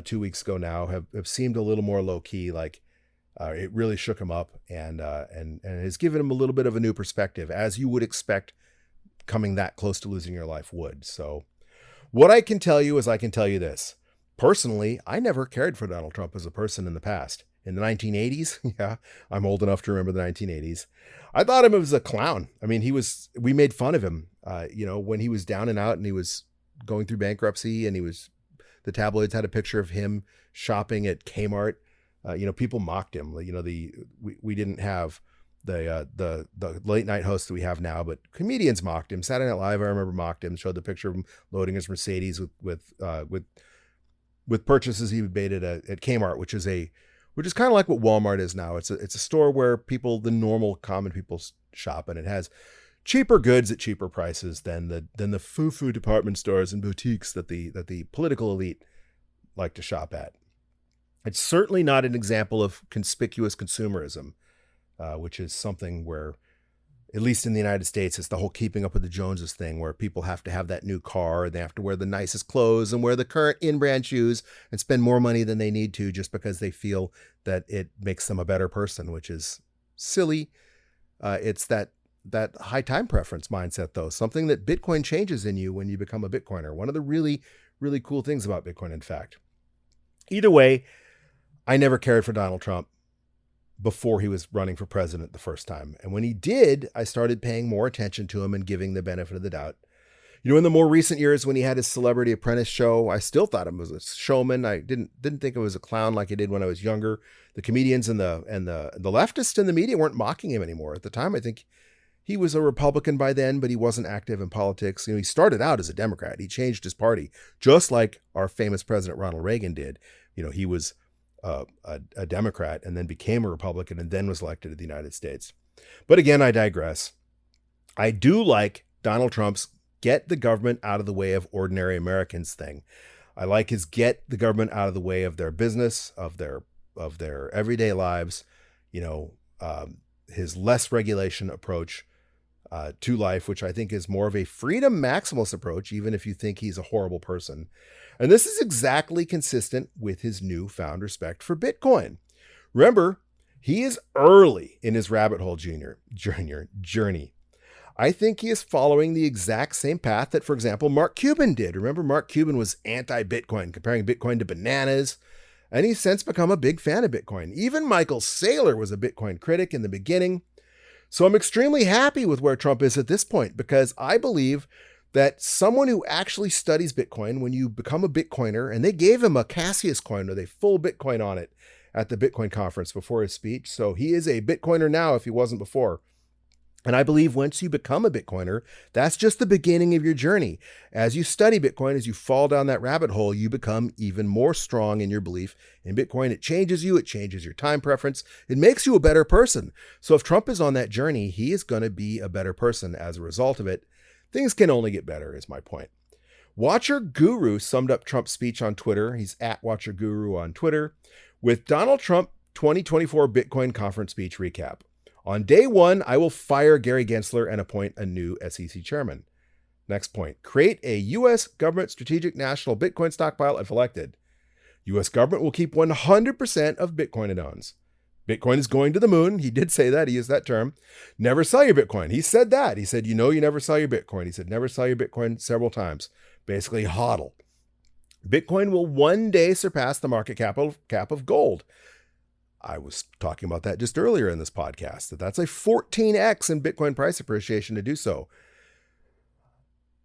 2 weeks ago now have seemed a little more low key. Like it really shook him up and has given him a little bit of a new perspective, as you would expect coming that close to losing your life would. So what I can tell you is I can tell you this. Personally, I never cared for Donald Trump as a person in the past. In the 1980s, yeah, I'm old enough to remember the 1980s. I thought of him as a clown. I mean, we made fun of him, when he was down and out and he was going through bankruptcy, and the tabloids had a picture of him shopping at Kmart. People mocked him. We didn't have the late night host that we have now, but comedians mocked him. Saturday Night Live, I remember, mocked him, showed the picture of him loading his Mercedes with purchases he made at Kmart, which is kind of like what Walmart is now. It's a store where the normal common people shop, and it has cheaper goods at cheaper prices than the foo-foo department stores and boutiques that the political elite like to shop at. It's certainly not an example of conspicuous consumerism, which is something where, at least in the United States, it's the whole keeping up with the Joneses thing, where people have to have that new car and they have to wear the nicest clothes and wear the current in-brand shoes and spend more money than they need to just because they feel that it makes them a better person, which is silly. It's that high time preference mindset, though, something that Bitcoin changes in you when you become a Bitcoiner. One of the really, really cool things about Bitcoin, in fact. Either way, I never cared for Donald Trump before he was running for president the first time. And when he did, I started paying more attention to him and giving the benefit of the doubt. In the more recent years, when he had his Celebrity Apprentice show, I still thought him as a showman. I didn't think of him as a clown like I did when I was younger. The comedians and the leftists in the media weren't mocking him anymore. At the time, I think he was a Republican by then, but he wasn't active in politics. He started out as a Democrat. He changed his party, just like our famous President Ronald Reagan did. He was a Democrat and then became a Republican and then was elected to the United States. But again, I digress. I do like Donald Trump's get the government out of the way of ordinary Americans thing. I like his get the government out of the way of their business, of their everyday lives, his less regulation approach to life, which I think is more of a freedom maximalist approach, even if you think he's a horrible person. And this is exactly consistent with his newfound respect for Bitcoin. Remember, he is early in his rabbit hole journey. I think he is following the exact same path that, for example, Mark Cuban did. Remember, Mark Cuban was anti-Bitcoin, comparing Bitcoin to bananas, and he's since become a big fan of Bitcoin. Even Michael Saylor was a Bitcoin critic in the beginning. So I'm extremely happy with where Trump is at this point, because I believe that someone who actually studies Bitcoin, when you become a Bitcoiner, and they gave him a Cassius coin with a full Bitcoin on it at the Bitcoin conference before his speech. So he is a Bitcoiner now if he wasn't before. And I believe once you become a Bitcoiner, that's just the beginning of your journey. As you study Bitcoin, as you fall down that rabbit hole, you become even more strong in your belief in Bitcoin. It changes you. It changes your time preference. It makes you a better person. So if Trump is on that journey, he is going to be a better person as a result of it. Things can only get better, is my point. Watcher Guru summed up Trump's speech on Twitter. He's at Watcher Guru on Twitter with Donald Trump 2024 Bitcoin conference speech recap. On day one, I will fire Gary Gensler and appoint a new SEC chairman. Next point, create a U.S. government strategic national Bitcoin stockpile if elected. U.S. government will keep 100% of Bitcoin it owns. Bitcoin is going to the moon. He did say that. He used that term. Never sell your Bitcoin. He said that. He said, you never sell your Bitcoin. He said, never sell your Bitcoin several times. Basically, hodl. Bitcoin will one day surpass the market cap of gold. I was talking about that just earlier in this podcast, that's a 14x in Bitcoin price appreciation to do so.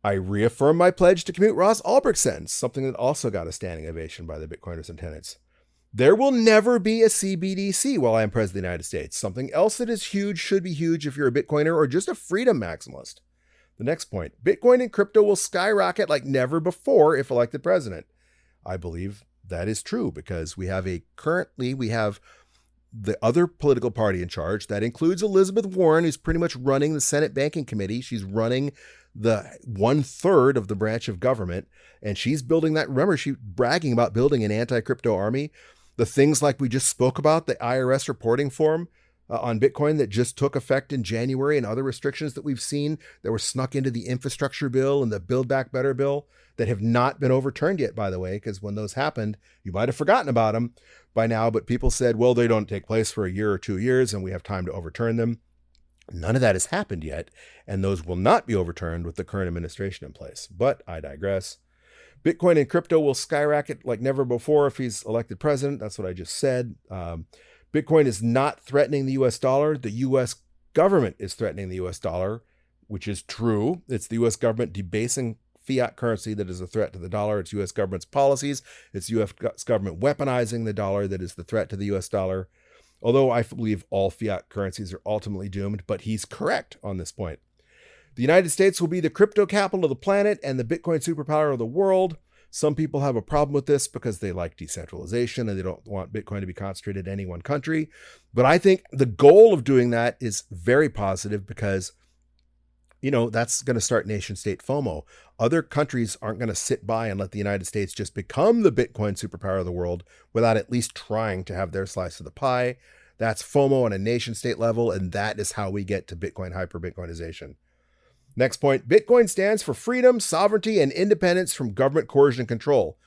I reaffirm my pledge to commute Ross Ulbricht's sentence, something that also got a standing ovation by the Bitcoiners and tenants. There will never be a CBDC while I am president of the United States. Something else that is huge should be huge if you're a Bitcoiner or just a freedom maximalist. The next point, Bitcoin and crypto will skyrocket like never before if elected president. I believe that is true because we have the other political party in charge. That includes Elizabeth Warren, who's pretty much running the Senate Banking Committee. She's running the 1/3 of the branch of government, and she's building that. Remember, she's bragging about building an anti-crypto army. The things like we just spoke about, the IRS reporting form on Bitcoin that just took effect in January, and other restrictions that we've seen that were snuck into the infrastructure bill and the Build Back Better bill that have not been overturned yet, by the way, because when those happened, you might have forgotten about them by now, but people said, well, they don't take place for a year or 2 years and we have time to overturn them. None of that has happened yet, and those will not be overturned with the current administration in place. But I digress. Bitcoin and crypto will skyrocket like never before if he's elected president. That's what I just said. Bitcoin is not threatening the US dollar. The US government is threatening the US dollar, which is true. It's the US government debasing fiat currency that is a threat to the dollar. It's US government's policies. It's US government weaponizing the dollar that is the threat to the US dollar. Although I believe all fiat currencies are ultimately doomed, but he's correct on this point. The United States will be the crypto capital of the planet and the Bitcoin superpower of the world. Some people have a problem with this because they like decentralization and they don't want Bitcoin to be concentrated in any one country. But I think the goal of doing that is very positive because, that's going to start nation state FOMO. Other countries aren't going to sit by and let the United States just become the Bitcoin superpower of the world without at least trying to have their slice of the pie. That's FOMO on a nation state level, and that is how we get to Bitcoin hyper-Bitcoinization. Next point, Bitcoin stands for freedom, sovereignty, and independence from government coercion and control.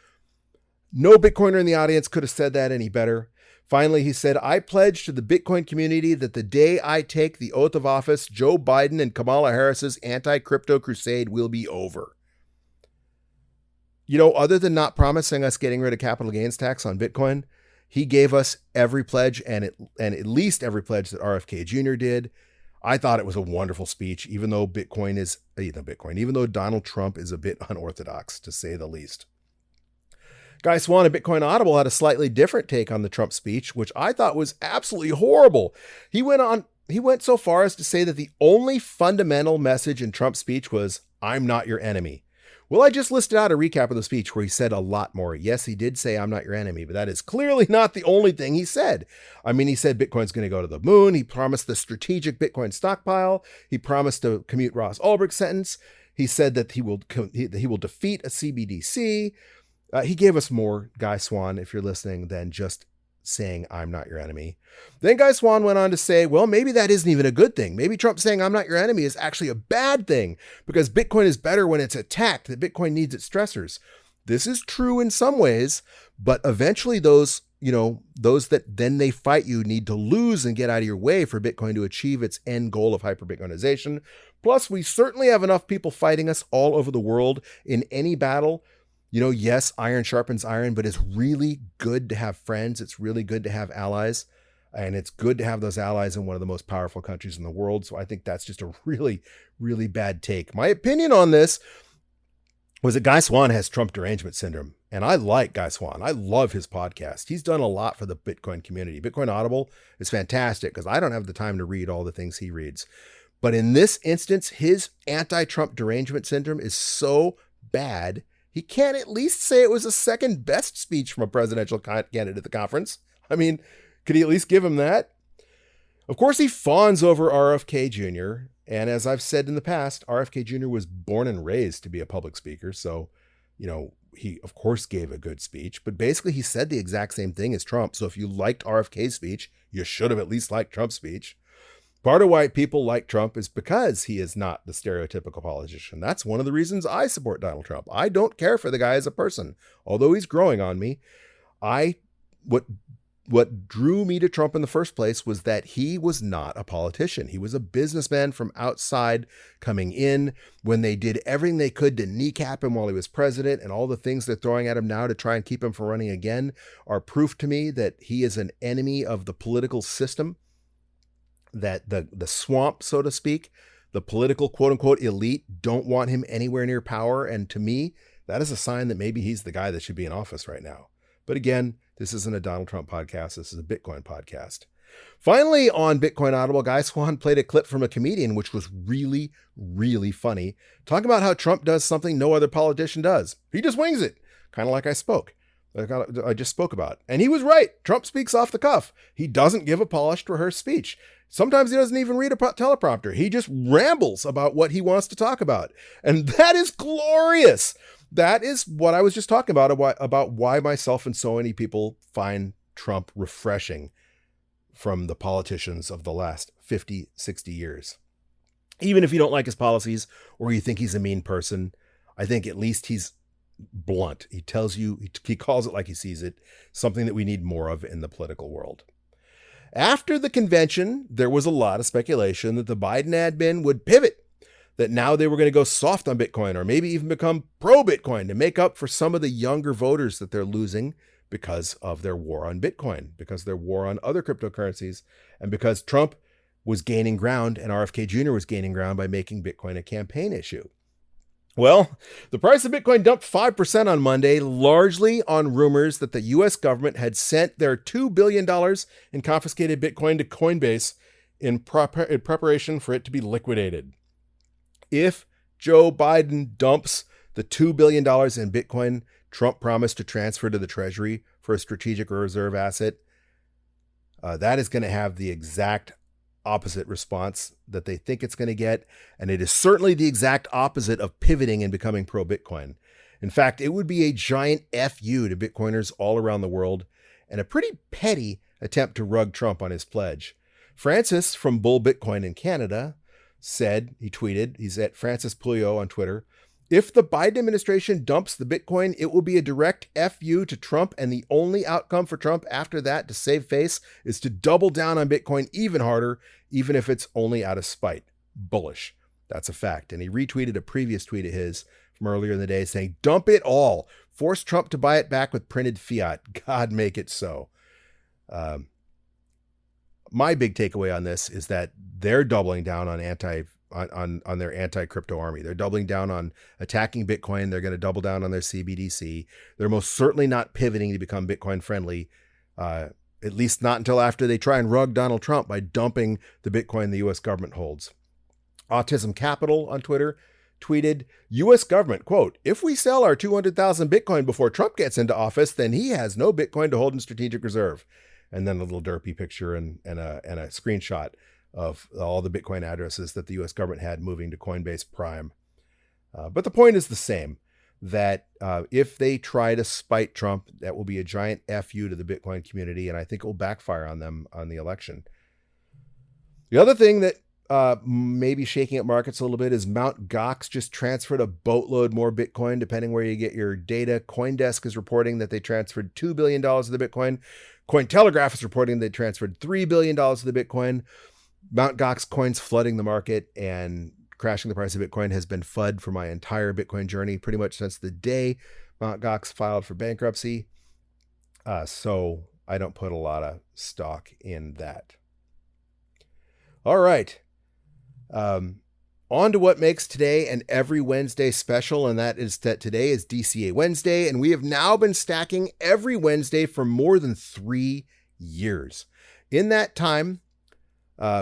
No Bitcoiner in the audience could have said that any better. Finally, he said, I pledge to the Bitcoin community that the day I take the oath of office, Joe Biden and Kamala Harris's anti-crypto crusade will be over. Other than not promising us getting rid of capital gains tax on Bitcoin, he gave us every pledge and at least every pledge that RFK Jr. did. I thought it was a wonderful speech, even though even though Donald Trump is a bit unorthodox, to say the least. Guy Swan of Bitcoin Audible had a slightly different take on the Trump speech, which I thought was absolutely horrible. He went so far as to say that the only fundamental message in Trump's speech was, I'm not your enemy. Well, I just listed out a recap of the speech where he said a lot more. Yes, he did say, I'm not your enemy, but that is clearly not the only thing he said. He said Bitcoin's going to go to the moon. He promised the strategic Bitcoin stockpile. He promised to commute Ross Ulbricht's sentence. He said that he will defeat a CBDC. He gave us more, Guy Swan, if you're listening, than just saying, I'm not your enemy. Then Guy Swan went on to say, well, maybe that isn't even a good thing. Maybe Trump saying I'm not your enemy is actually a bad thing because Bitcoin is better when it's attacked, that Bitcoin needs its stressors. This is true in some ways, but eventually those that then they fight you need to lose and get out of your way for Bitcoin to achieve its end goal of hyper-Bitcoinization. Plus, we certainly have enough people fighting us all over the world in any battle. Yes, iron sharpens iron, but it's really good to have friends. It's really good to have allies, and it's good to have those allies in one of the most powerful countries in the world. So I think that's just a really, really bad take. My opinion on this was that Guy Swan has Trump derangement syndrome, and I like Guy Swan. I love his podcast. He's done a lot for the Bitcoin community. Bitcoin Audible is fantastic because I don't have the time to read all the things he reads. But in this instance, his anti-Trump derangement syndrome is so bad, he can't at least say it was the second best speech from a presidential candidate at the conference. Could he at least give him that? Of course, he fawns over RFK Jr. And as I've said in the past, RFK Jr. was born and raised to be a public speaker. So, he of course gave a good speech, but basically he said the exact same thing as Trump. So if you liked RFK's speech, you should have at least liked Trump's speech. Part of why people like Trump is because he is not the stereotypical politician. That's one of the reasons I support Donald Trump. I don't care for the guy as a person, although he's growing on me. What drew me to Trump in the first place was that he was not a politician. He was a businessman from outside coming in when they did everything they could to kneecap him while he was president, and all the things they're throwing at him now to try and keep him from running again are proof to me that he is an enemy of the political system, that the swamp, so to speak, the political quote unquote elite don't want him anywhere near power. And to me, that is a sign that maybe he's the guy that should be in office right now. But again, this isn't a Donald Trump podcast. This is a Bitcoin podcast. Finally, on Bitcoin Audible, Guy Swan played a clip from a comedian, which was really, really funny, talking about how Trump does something no other politician does. He just wings it, kind of like I spoke. I just spoke about. And he was right. Trump speaks off the cuff. He doesn't give a polished, rehearsed speech. Sometimes he doesn't even read a teleprompter. He just rambles about what he wants to talk about. And that is glorious. That is what I was just talking about why myself and so many people find Trump refreshing from the politicians of the last 50, 60 years. Even if you don't like his policies or you think he's a mean person, I think at least he's blunt. He tells you, he calls it like he sees it, something that we need more of in the political world. After the convention, there was a lot of speculation that the Biden admin would pivot, that now they were going to go soft on Bitcoin or maybe even become pro-Bitcoin to make up for some of the younger voters that they're losing because of their war on Bitcoin, because their war on other cryptocurrencies, and because Trump was gaining ground and RFK Jr. was gaining ground by making Bitcoin a campaign issue. Well, the price of Bitcoin dumped 5% on Monday, largely on rumors that the U.S. government had sent their $2 billion in confiscated Bitcoin to Coinbase in preparation for it to be liquidated. If Joe Biden dumps the $2 billion in Bitcoin Trump promised to transfer to the Treasury for a strategic reserve asset, that is going to have the exact opposite response that they think it's going to get. And it is certainly the exact opposite of pivoting and becoming pro-Bitcoin. In fact, it would be a giant FU to Bitcoiners all around the world and a pretty petty attempt to rug Trump on his pledge. Francis from Bull Bitcoin in Canada said, he tweeted, he's at Francis Pouliot on Twitter, if the Biden administration dumps the Bitcoin, it will be a direct FU to Trump, and the only outcome for Trump after that to save face is to double down on Bitcoin even harder, even if it's only out of spite. Bullish. That's a fact. And he retweeted a previous tweet of his from earlier in the day saying, dump it all. Force Trump to buy it back with printed fiat. God make it so. My big takeaway on this is that they're doubling down on their anti-crypto army. They're doubling down on attacking Bitcoin. They're going to double down on their CBDC. They're most certainly not pivoting to become Bitcoin friendly, at least not until after they try and rug Donald Trump by dumping the Bitcoin the U.S. government holds. Autism Capital on Twitter tweeted, U.S. government, quote, if we sell our 200,000 Bitcoin before Trump gets into office, then he has no Bitcoin to hold in strategic reserve. And then a little derpy picture and a screenshot of all the Bitcoin addresses that the U.S. government had moving to Coinbase Prime. But the point is the same, that if they try to spite Trump, that will be a giant FU to the Bitcoin community, and I think it will backfire on them on the election. The other thing that may be shaking up markets a little bit is Mt. Gox just transferred a boatload more Bitcoin, depending where you get your data. CoinDesk is reporting that they transferred $2 billion of the Bitcoin. Cointelegraph is reporting they transferred $3 billion of the Bitcoin. Mt. Gox coins flooding the market and crashing the price of Bitcoin has been FUD for my entire Bitcoin journey, pretty much since the day Mt. Gox filed for bankruptcy. So I don't put a lot of stock in that. All right. On to what makes today and every Wednesday special, and that is that today is DCA Wednesday, and we have now been stacking every Wednesday for more than 3 years. In that time,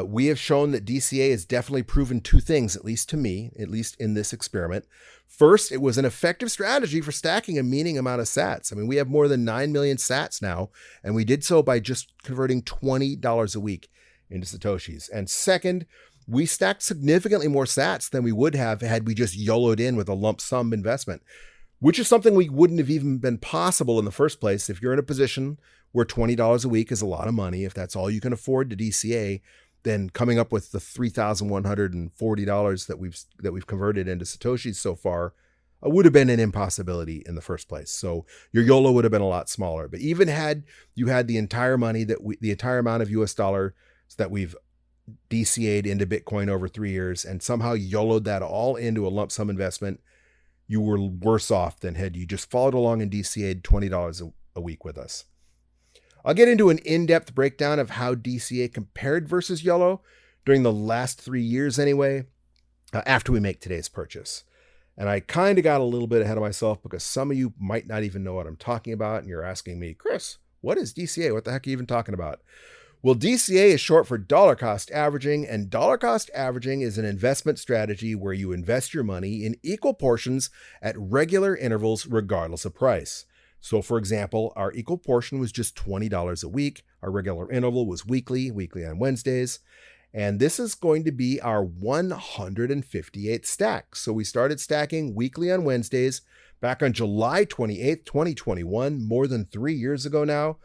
we have shown that DCA has definitely proven two things, at least to me, at least in this experiment. First, it was an effective strategy for stacking a meaning amount of sats. I mean, we have more than 9 million sats now, and we did so by just converting $20 a week into Satoshis. And second, we stacked significantly more sats than we would have had we just YOLO'd in with a lump sum investment, which is something we wouldn't have even been possible in the first place. If you're in a position where $20 a week is a lot of money, if that's all you can afford to DCA, then coming up with the $3,140 that we've converted into Satoshis so far would have been an impossibility in the first place. So your YOLO would have been a lot smaller. But even had you had the entire money the entire amount of US dollars that we've DCA'd into Bitcoin over 3 years and somehow YOLO'd that all into a lump sum investment, you were worse off than had you just followed along and DCA'd $20 a week with us. I'll get into an in-depth breakdown of how DCA compared versus YOLO during the last 3 years anyway, after we make today's purchase. And I kind of got a little bit ahead of myself because some of you might not even know what I'm talking about. And you're asking me, Chris, what is DCA? What the heck are you even talking about? Well, DCA is short for dollar cost averaging, and dollar cost averaging is an investment strategy where you invest your money in equal portions at regular intervals regardless of price. So for example, our equal portion was just $20 a week. Our regular interval was weekly on Wednesdays. And this is going to be our 158th stack. So we started stacking weekly on Wednesdays back on July 28th, 2021, more than 3 years ago now.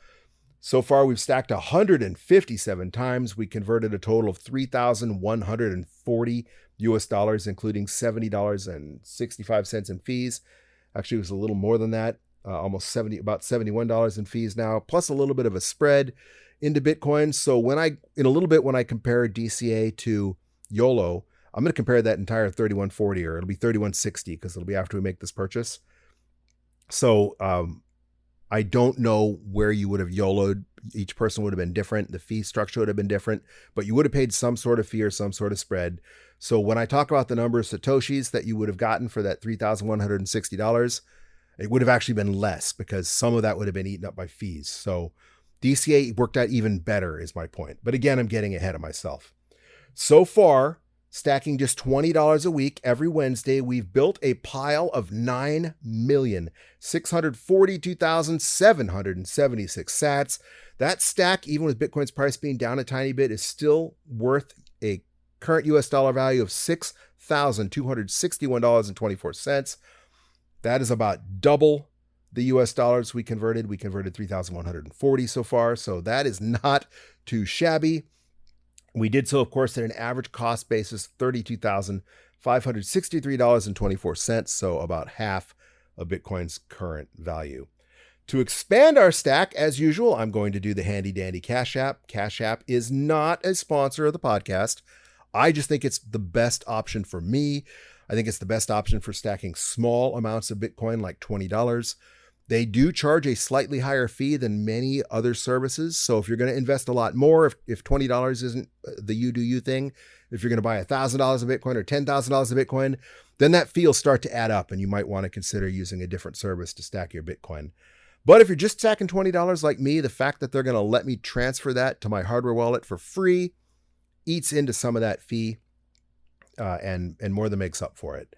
So far, we've stacked 157 times. We converted a total of $3,140 US, including $70.65 in fees. Actually, it was a little more than that, about $71 in fees now, plus a little bit of a spread into Bitcoin. So when I compare DCA to YOLO, I'm going to compare that entire 3140, or it'll be 3160 because it'll be after we make this purchase. So I don't know where you would have YOLO'd. Each person would have been different. The fee structure would have been different, but you would have paid some sort of fee or some sort of spread. So when I talk about the number of Satoshis that you would have gotten for that $3,160, it would have actually been less because some of that would have been eaten up by fees. So DCA worked out even better is my point. But again, I'm getting ahead of myself. So far, stacking just $20 a week every Wednesday, we've built a pile of 9,642,776 sats. That stack, even with Bitcoin's price being down a tiny bit, is still worth a current US dollar value of $6,261.24. That is about double the US dollars we converted. We converted 3,140 so far, so that is not too shabby. We did so, of course, at an average cost basis, $32,563.24, so about half of Bitcoin's current value. To expand our stack, as usual, I'm going to do the handy dandy Cash App. Cash App is not a sponsor of the podcast. I just think it's the best option for me. I think it's the best option for stacking small amounts of Bitcoin, like $20. They do charge a slightly higher fee than many other services. So if you're going to invest a lot more, if $20 isn't the you do you thing, if you're going to buy $1,000 of Bitcoin or $10,000 of Bitcoin, then that fee will start to add up and you might want to consider using a different service to stack your Bitcoin. But if you're just stacking $20 like me, the fact that they're going to let me transfer that to my hardware wallet for free eats into some of that fee and more than makes up for it.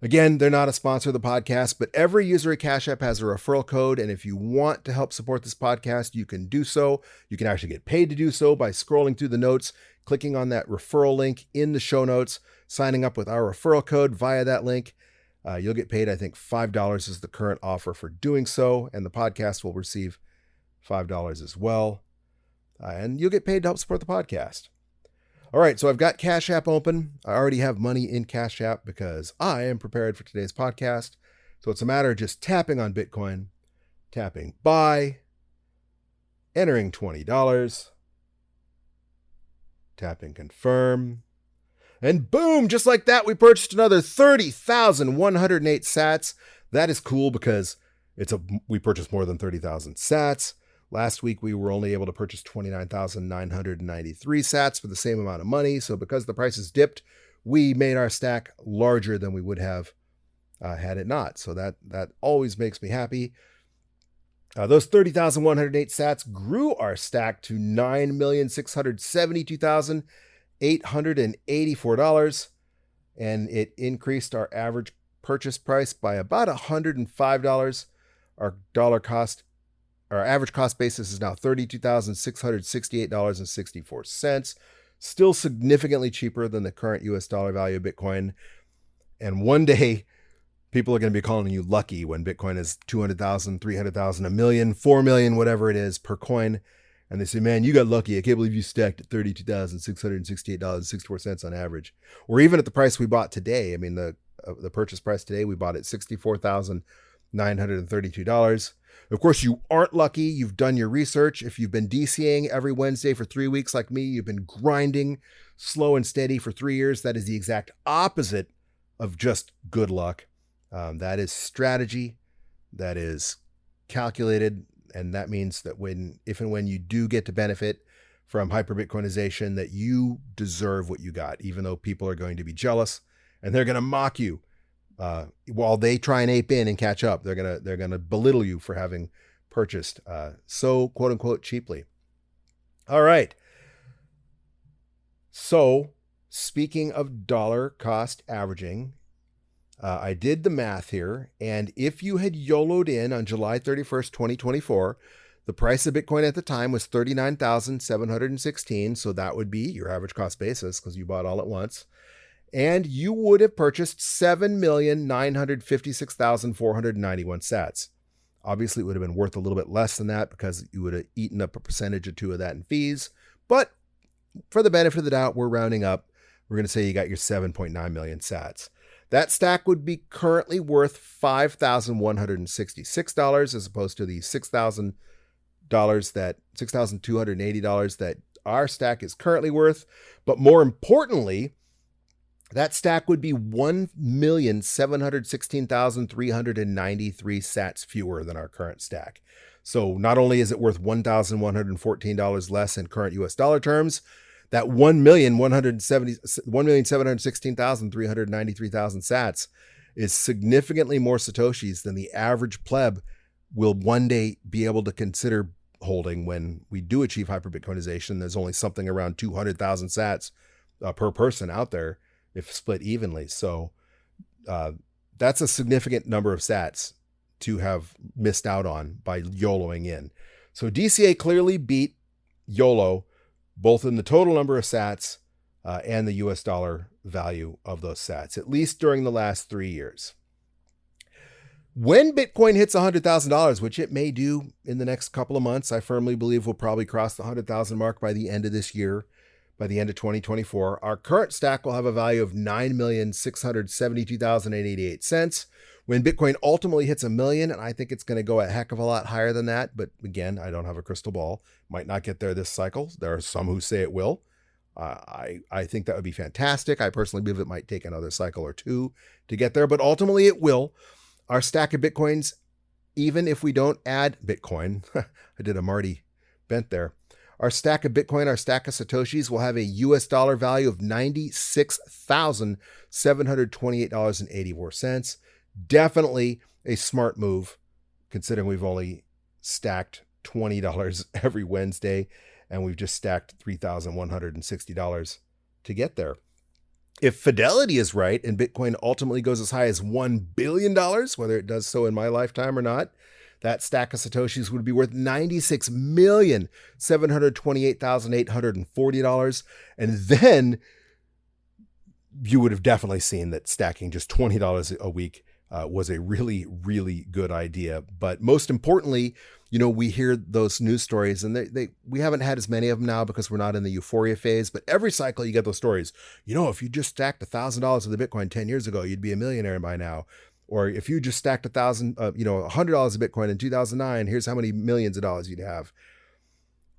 Again, they're not a sponsor of the podcast, but every user at Cash App has a referral code. And if you want to help support this podcast, you can do so. You can actually get paid to do so by scrolling through the notes, clicking on that referral link in the show notes, signing up with our referral code via that link. You'll get paid, I think $5 is the current offer for doing so. And the podcast will receive $5 as well. And you'll get paid to help support the podcast. All right, so I've got Cash App open. I already have money in Cash App because I am prepared for today's podcast. So it's a matter of just tapping on Bitcoin, tapping buy, entering $20, tapping confirm, and boom, just like that, we purchased another 30,108 sats. That is cool because we purchased more than 30,000 sats. Last week, we were only able to purchase 29,993 sats for the same amount of money. So because the prices dipped, we made our stack larger than we would have had it not. So that always makes me happy. Those 30,108 sats grew our stack to $9,672,884. And it increased our average purchase price by about $105. Our average cost basis is now $32,668.64, still significantly cheaper than the current US dollar value of Bitcoin. And one day, people are going to be calling you lucky when Bitcoin is 200,000, 300,000, a million, 4 million, whatever it is per coin. And they say, man, you got lucky. I can't believe you stacked at $32,668.64 on average. Or even at the price we bought today. I mean, the purchase price today, we bought at $64,932. Of course, you aren't lucky. You've done your research. If you've been DCAing every Wednesday for 3 weeks like me, you've been grinding slow and steady for 3 years. That is the exact opposite of just good luck. That is strategy. That is calculated. And that means that if and when you do get to benefit from hyper-Bitcoinization, that you deserve what you got, even though people are going to be jealous and they're going to mock you. While they try and ape in and catch up, they're gonna belittle you for having purchased so quote unquote cheaply. All right. So speaking of dollar cost averaging, I did the math here, and if you had YOLO'd in on July 31st, 2024, the price of Bitcoin at the time was $39,716, so that would be your average cost basis because you bought all at once. And you would have purchased 7,956,491 sats. Obviously, it would have been worth a little bit less than that because you would have eaten up a percentage or two of that in fees. But for the benefit of the doubt, we're rounding up. We're going to say you got your 7.9 million sats. That stack would be currently worth $5,166 as opposed to the $6,280 that our stack is currently worth. But more importantly, that stack would be 1,716,393 sats fewer than our current stack. So not only is it worth $1,114 less in current US dollar terms, that 1,716,393 sats is significantly more Satoshis than the average pleb will one day be able to consider holding when we do achieve hyper-Bitcoinization. There's only something around 200,000 sats per person out there if split evenly. So that's a significant number of sats to have missed out on by YOLOing in. So DCA clearly beat YOLO both in the total number of sats and the US dollar value of those sats, at least during the last 3 years. When Bitcoin hits $100,000, which it may do in the next couple of months, I firmly believe we'll probably cross the 100,000 mark by the end of this year. By the end of 2024, our current stack will have a value of $9,672,088. When Bitcoin ultimately hits $1 million, and I think it's going to go a heck of a lot higher than that, but again, I don't have a crystal ball. Might not get there this cycle. There are some who say it will. I think that would be fantastic. I personally believe it might take another cycle or two to get there, but ultimately it will. Our stack of Bitcoins, even if we don't add Bitcoin, I did a Marty Bent there. Our stack of Bitcoin, our stack of Satoshis will have a US dollar value of $96,728.84. Definitely a smart move, considering we've only stacked $20 every Wednesday, and we've just stacked $3,160 to get there. If Fidelity is right, and Bitcoin ultimately goes as high as $1 billion, whether it does so in my lifetime or not, that stack of Satoshis would be worth $96,728,840. And then you would have definitely seen that stacking just $20 a week was a really, really good idea. But most importantly, you know, we hear those news stories, and we haven't had as many of them now because we're not in the euphoria phase, but every cycle you get those stories. You know, if you just stacked $1,000 of the Bitcoin 10 years ago, you'd be a millionaire by now. Or if you just stacked $100 of Bitcoin in 2009, here's how many millions of dollars you'd have.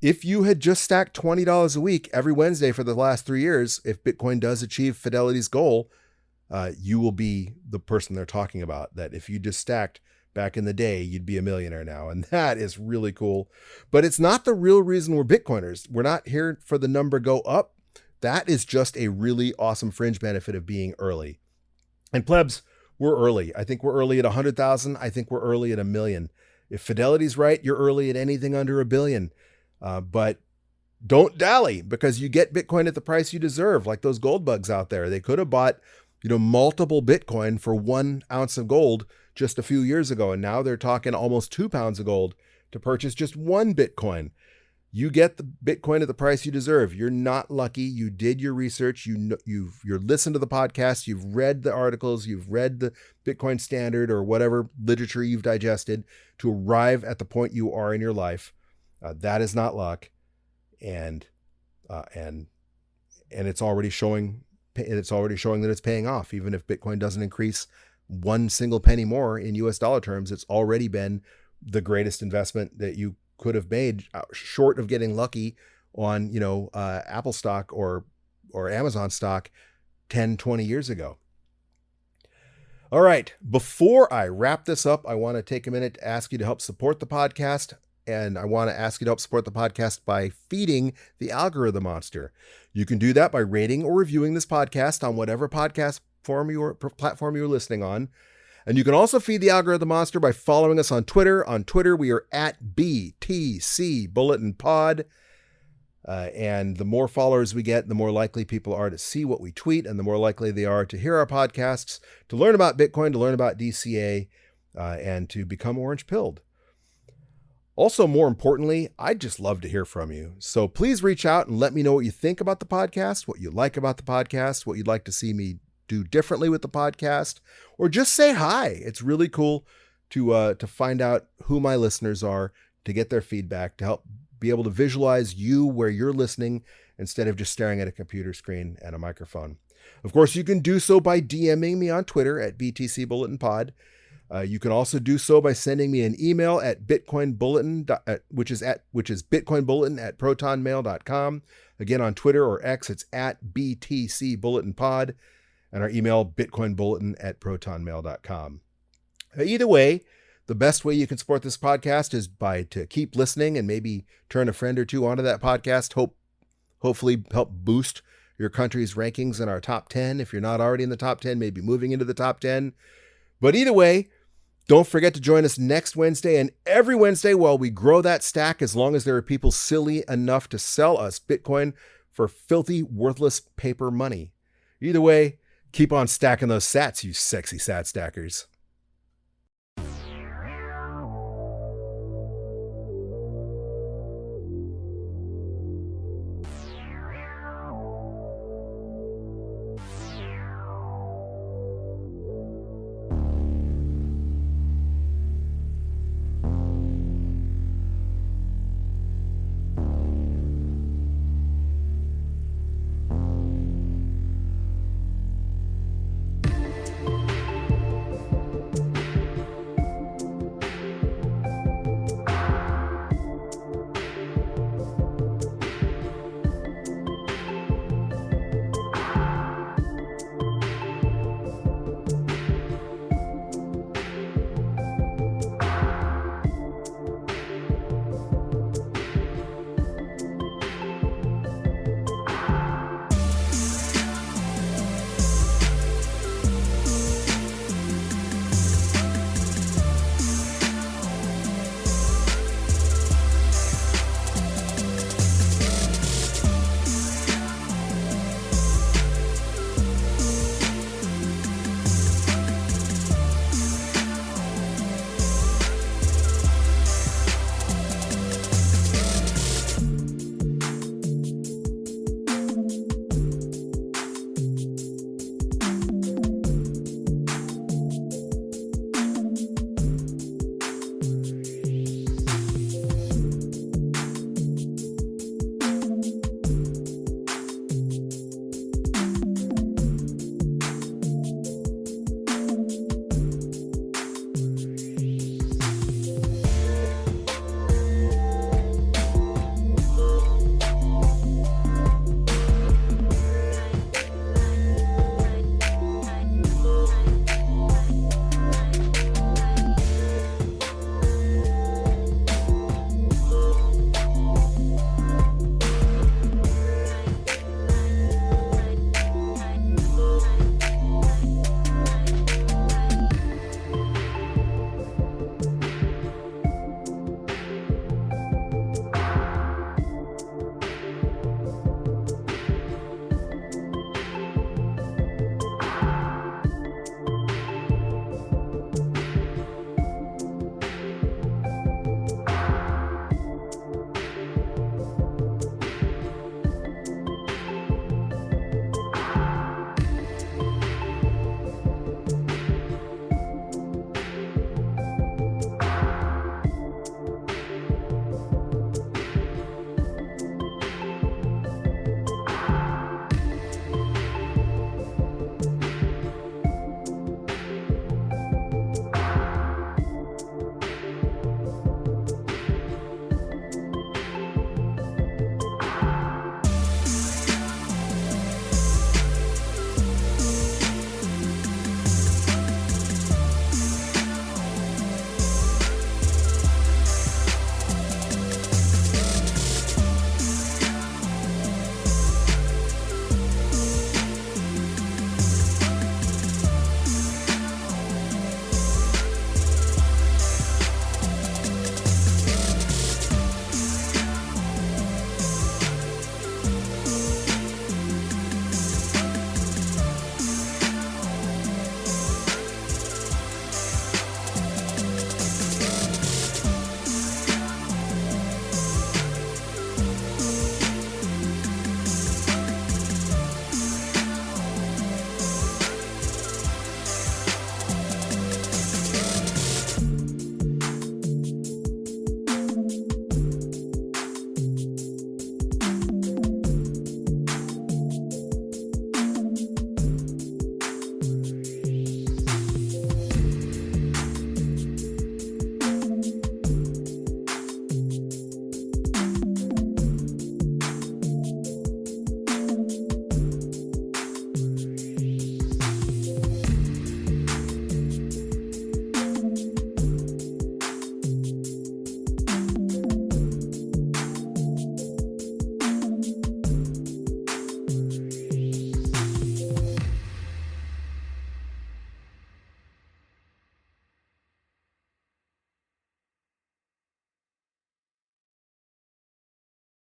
If you had just stacked $20 a week every Wednesday for the last 3 years, if Bitcoin does achieve Fidelity's goal, you will be the person they're talking about. That if you just stacked back in the day, you'd be a millionaire now. And that is really cool. But it's not the real reason we're Bitcoiners. We're not here for the number go up. That is just a really awesome fringe benefit of being early. And plebs, we're early. I think we're early at 100,000. I think we're early at 1 million. If Fidelity's right, you're early at anything under $1 billion. But don't dally, because you get Bitcoin at the price you deserve, like those gold bugs out there. They could have bought, multiple Bitcoin for 1 ounce of gold just a few years ago. And now they're talking almost 2 pounds of gold to purchase just 1 Bitcoin. You get the Bitcoin at the price you deserve. You're not lucky. You did your research. You've listened to the podcast. You've read the articles. You've read the Bitcoin Standard or whatever literature you've digested to arrive at the point you are in your life. That is not luck, and it's already showing. It's already showing that it's paying off. Even if Bitcoin doesn't increase 1 single penny more in US dollar terms, it's already been the greatest investment that you could have made, short of getting lucky on, Apple stock or Amazon stock 10, 20 years ago. All right. Before I wrap this up, I want to take a minute to ask you to help support the podcast. And I want to ask you to help support the podcast by feeding the algorithm monster. You can do that by rating or reviewing this podcast on whatever podcast platform you're listening on. And you can also feed the algorithm monster by following us on Twitter. On Twitter, we are at BTC Bulletin Pod. And the more followers we get, the more likely people are to see what we tweet, and the more likely they are to hear our podcasts, to learn about Bitcoin, to learn about DCA, and to become orange-pilled. Also, more importantly, I'd just love to hear from you. So please reach out and let me know what you think about the podcast, what you like about the podcast, what you'd like to see me do differently with the podcast, or just say hi. It's really cool to find out who my listeners are, to get their feedback, to help be able to visualize you where you're listening instead of just staring at a computer screen and a microphone. Of course, you can do so by DMing me on Twitter at BTC Bulletin Pod. You can also do so by sending me an email at Bitcoin Bulletin, which is bitcoinbulletin@protonmail.com. Again, on Twitter or X, it's at BTC Bulletin Pod, and our email, bitcoinbulletin@protonmail.com. Either way, the best way you can support this podcast is to keep listening and maybe turn a friend or two onto that podcast. Hopefully help boost your country's rankings in our top 10. If you're not already in the top 10, maybe moving into the top 10. But either way, don't forget to join us next Wednesday and every Wednesday while we grow that stack, as long as there are people silly enough to sell us Bitcoin for filthy, worthless paper money. Either way, keep on stacking those sats, you sexy sat stackers.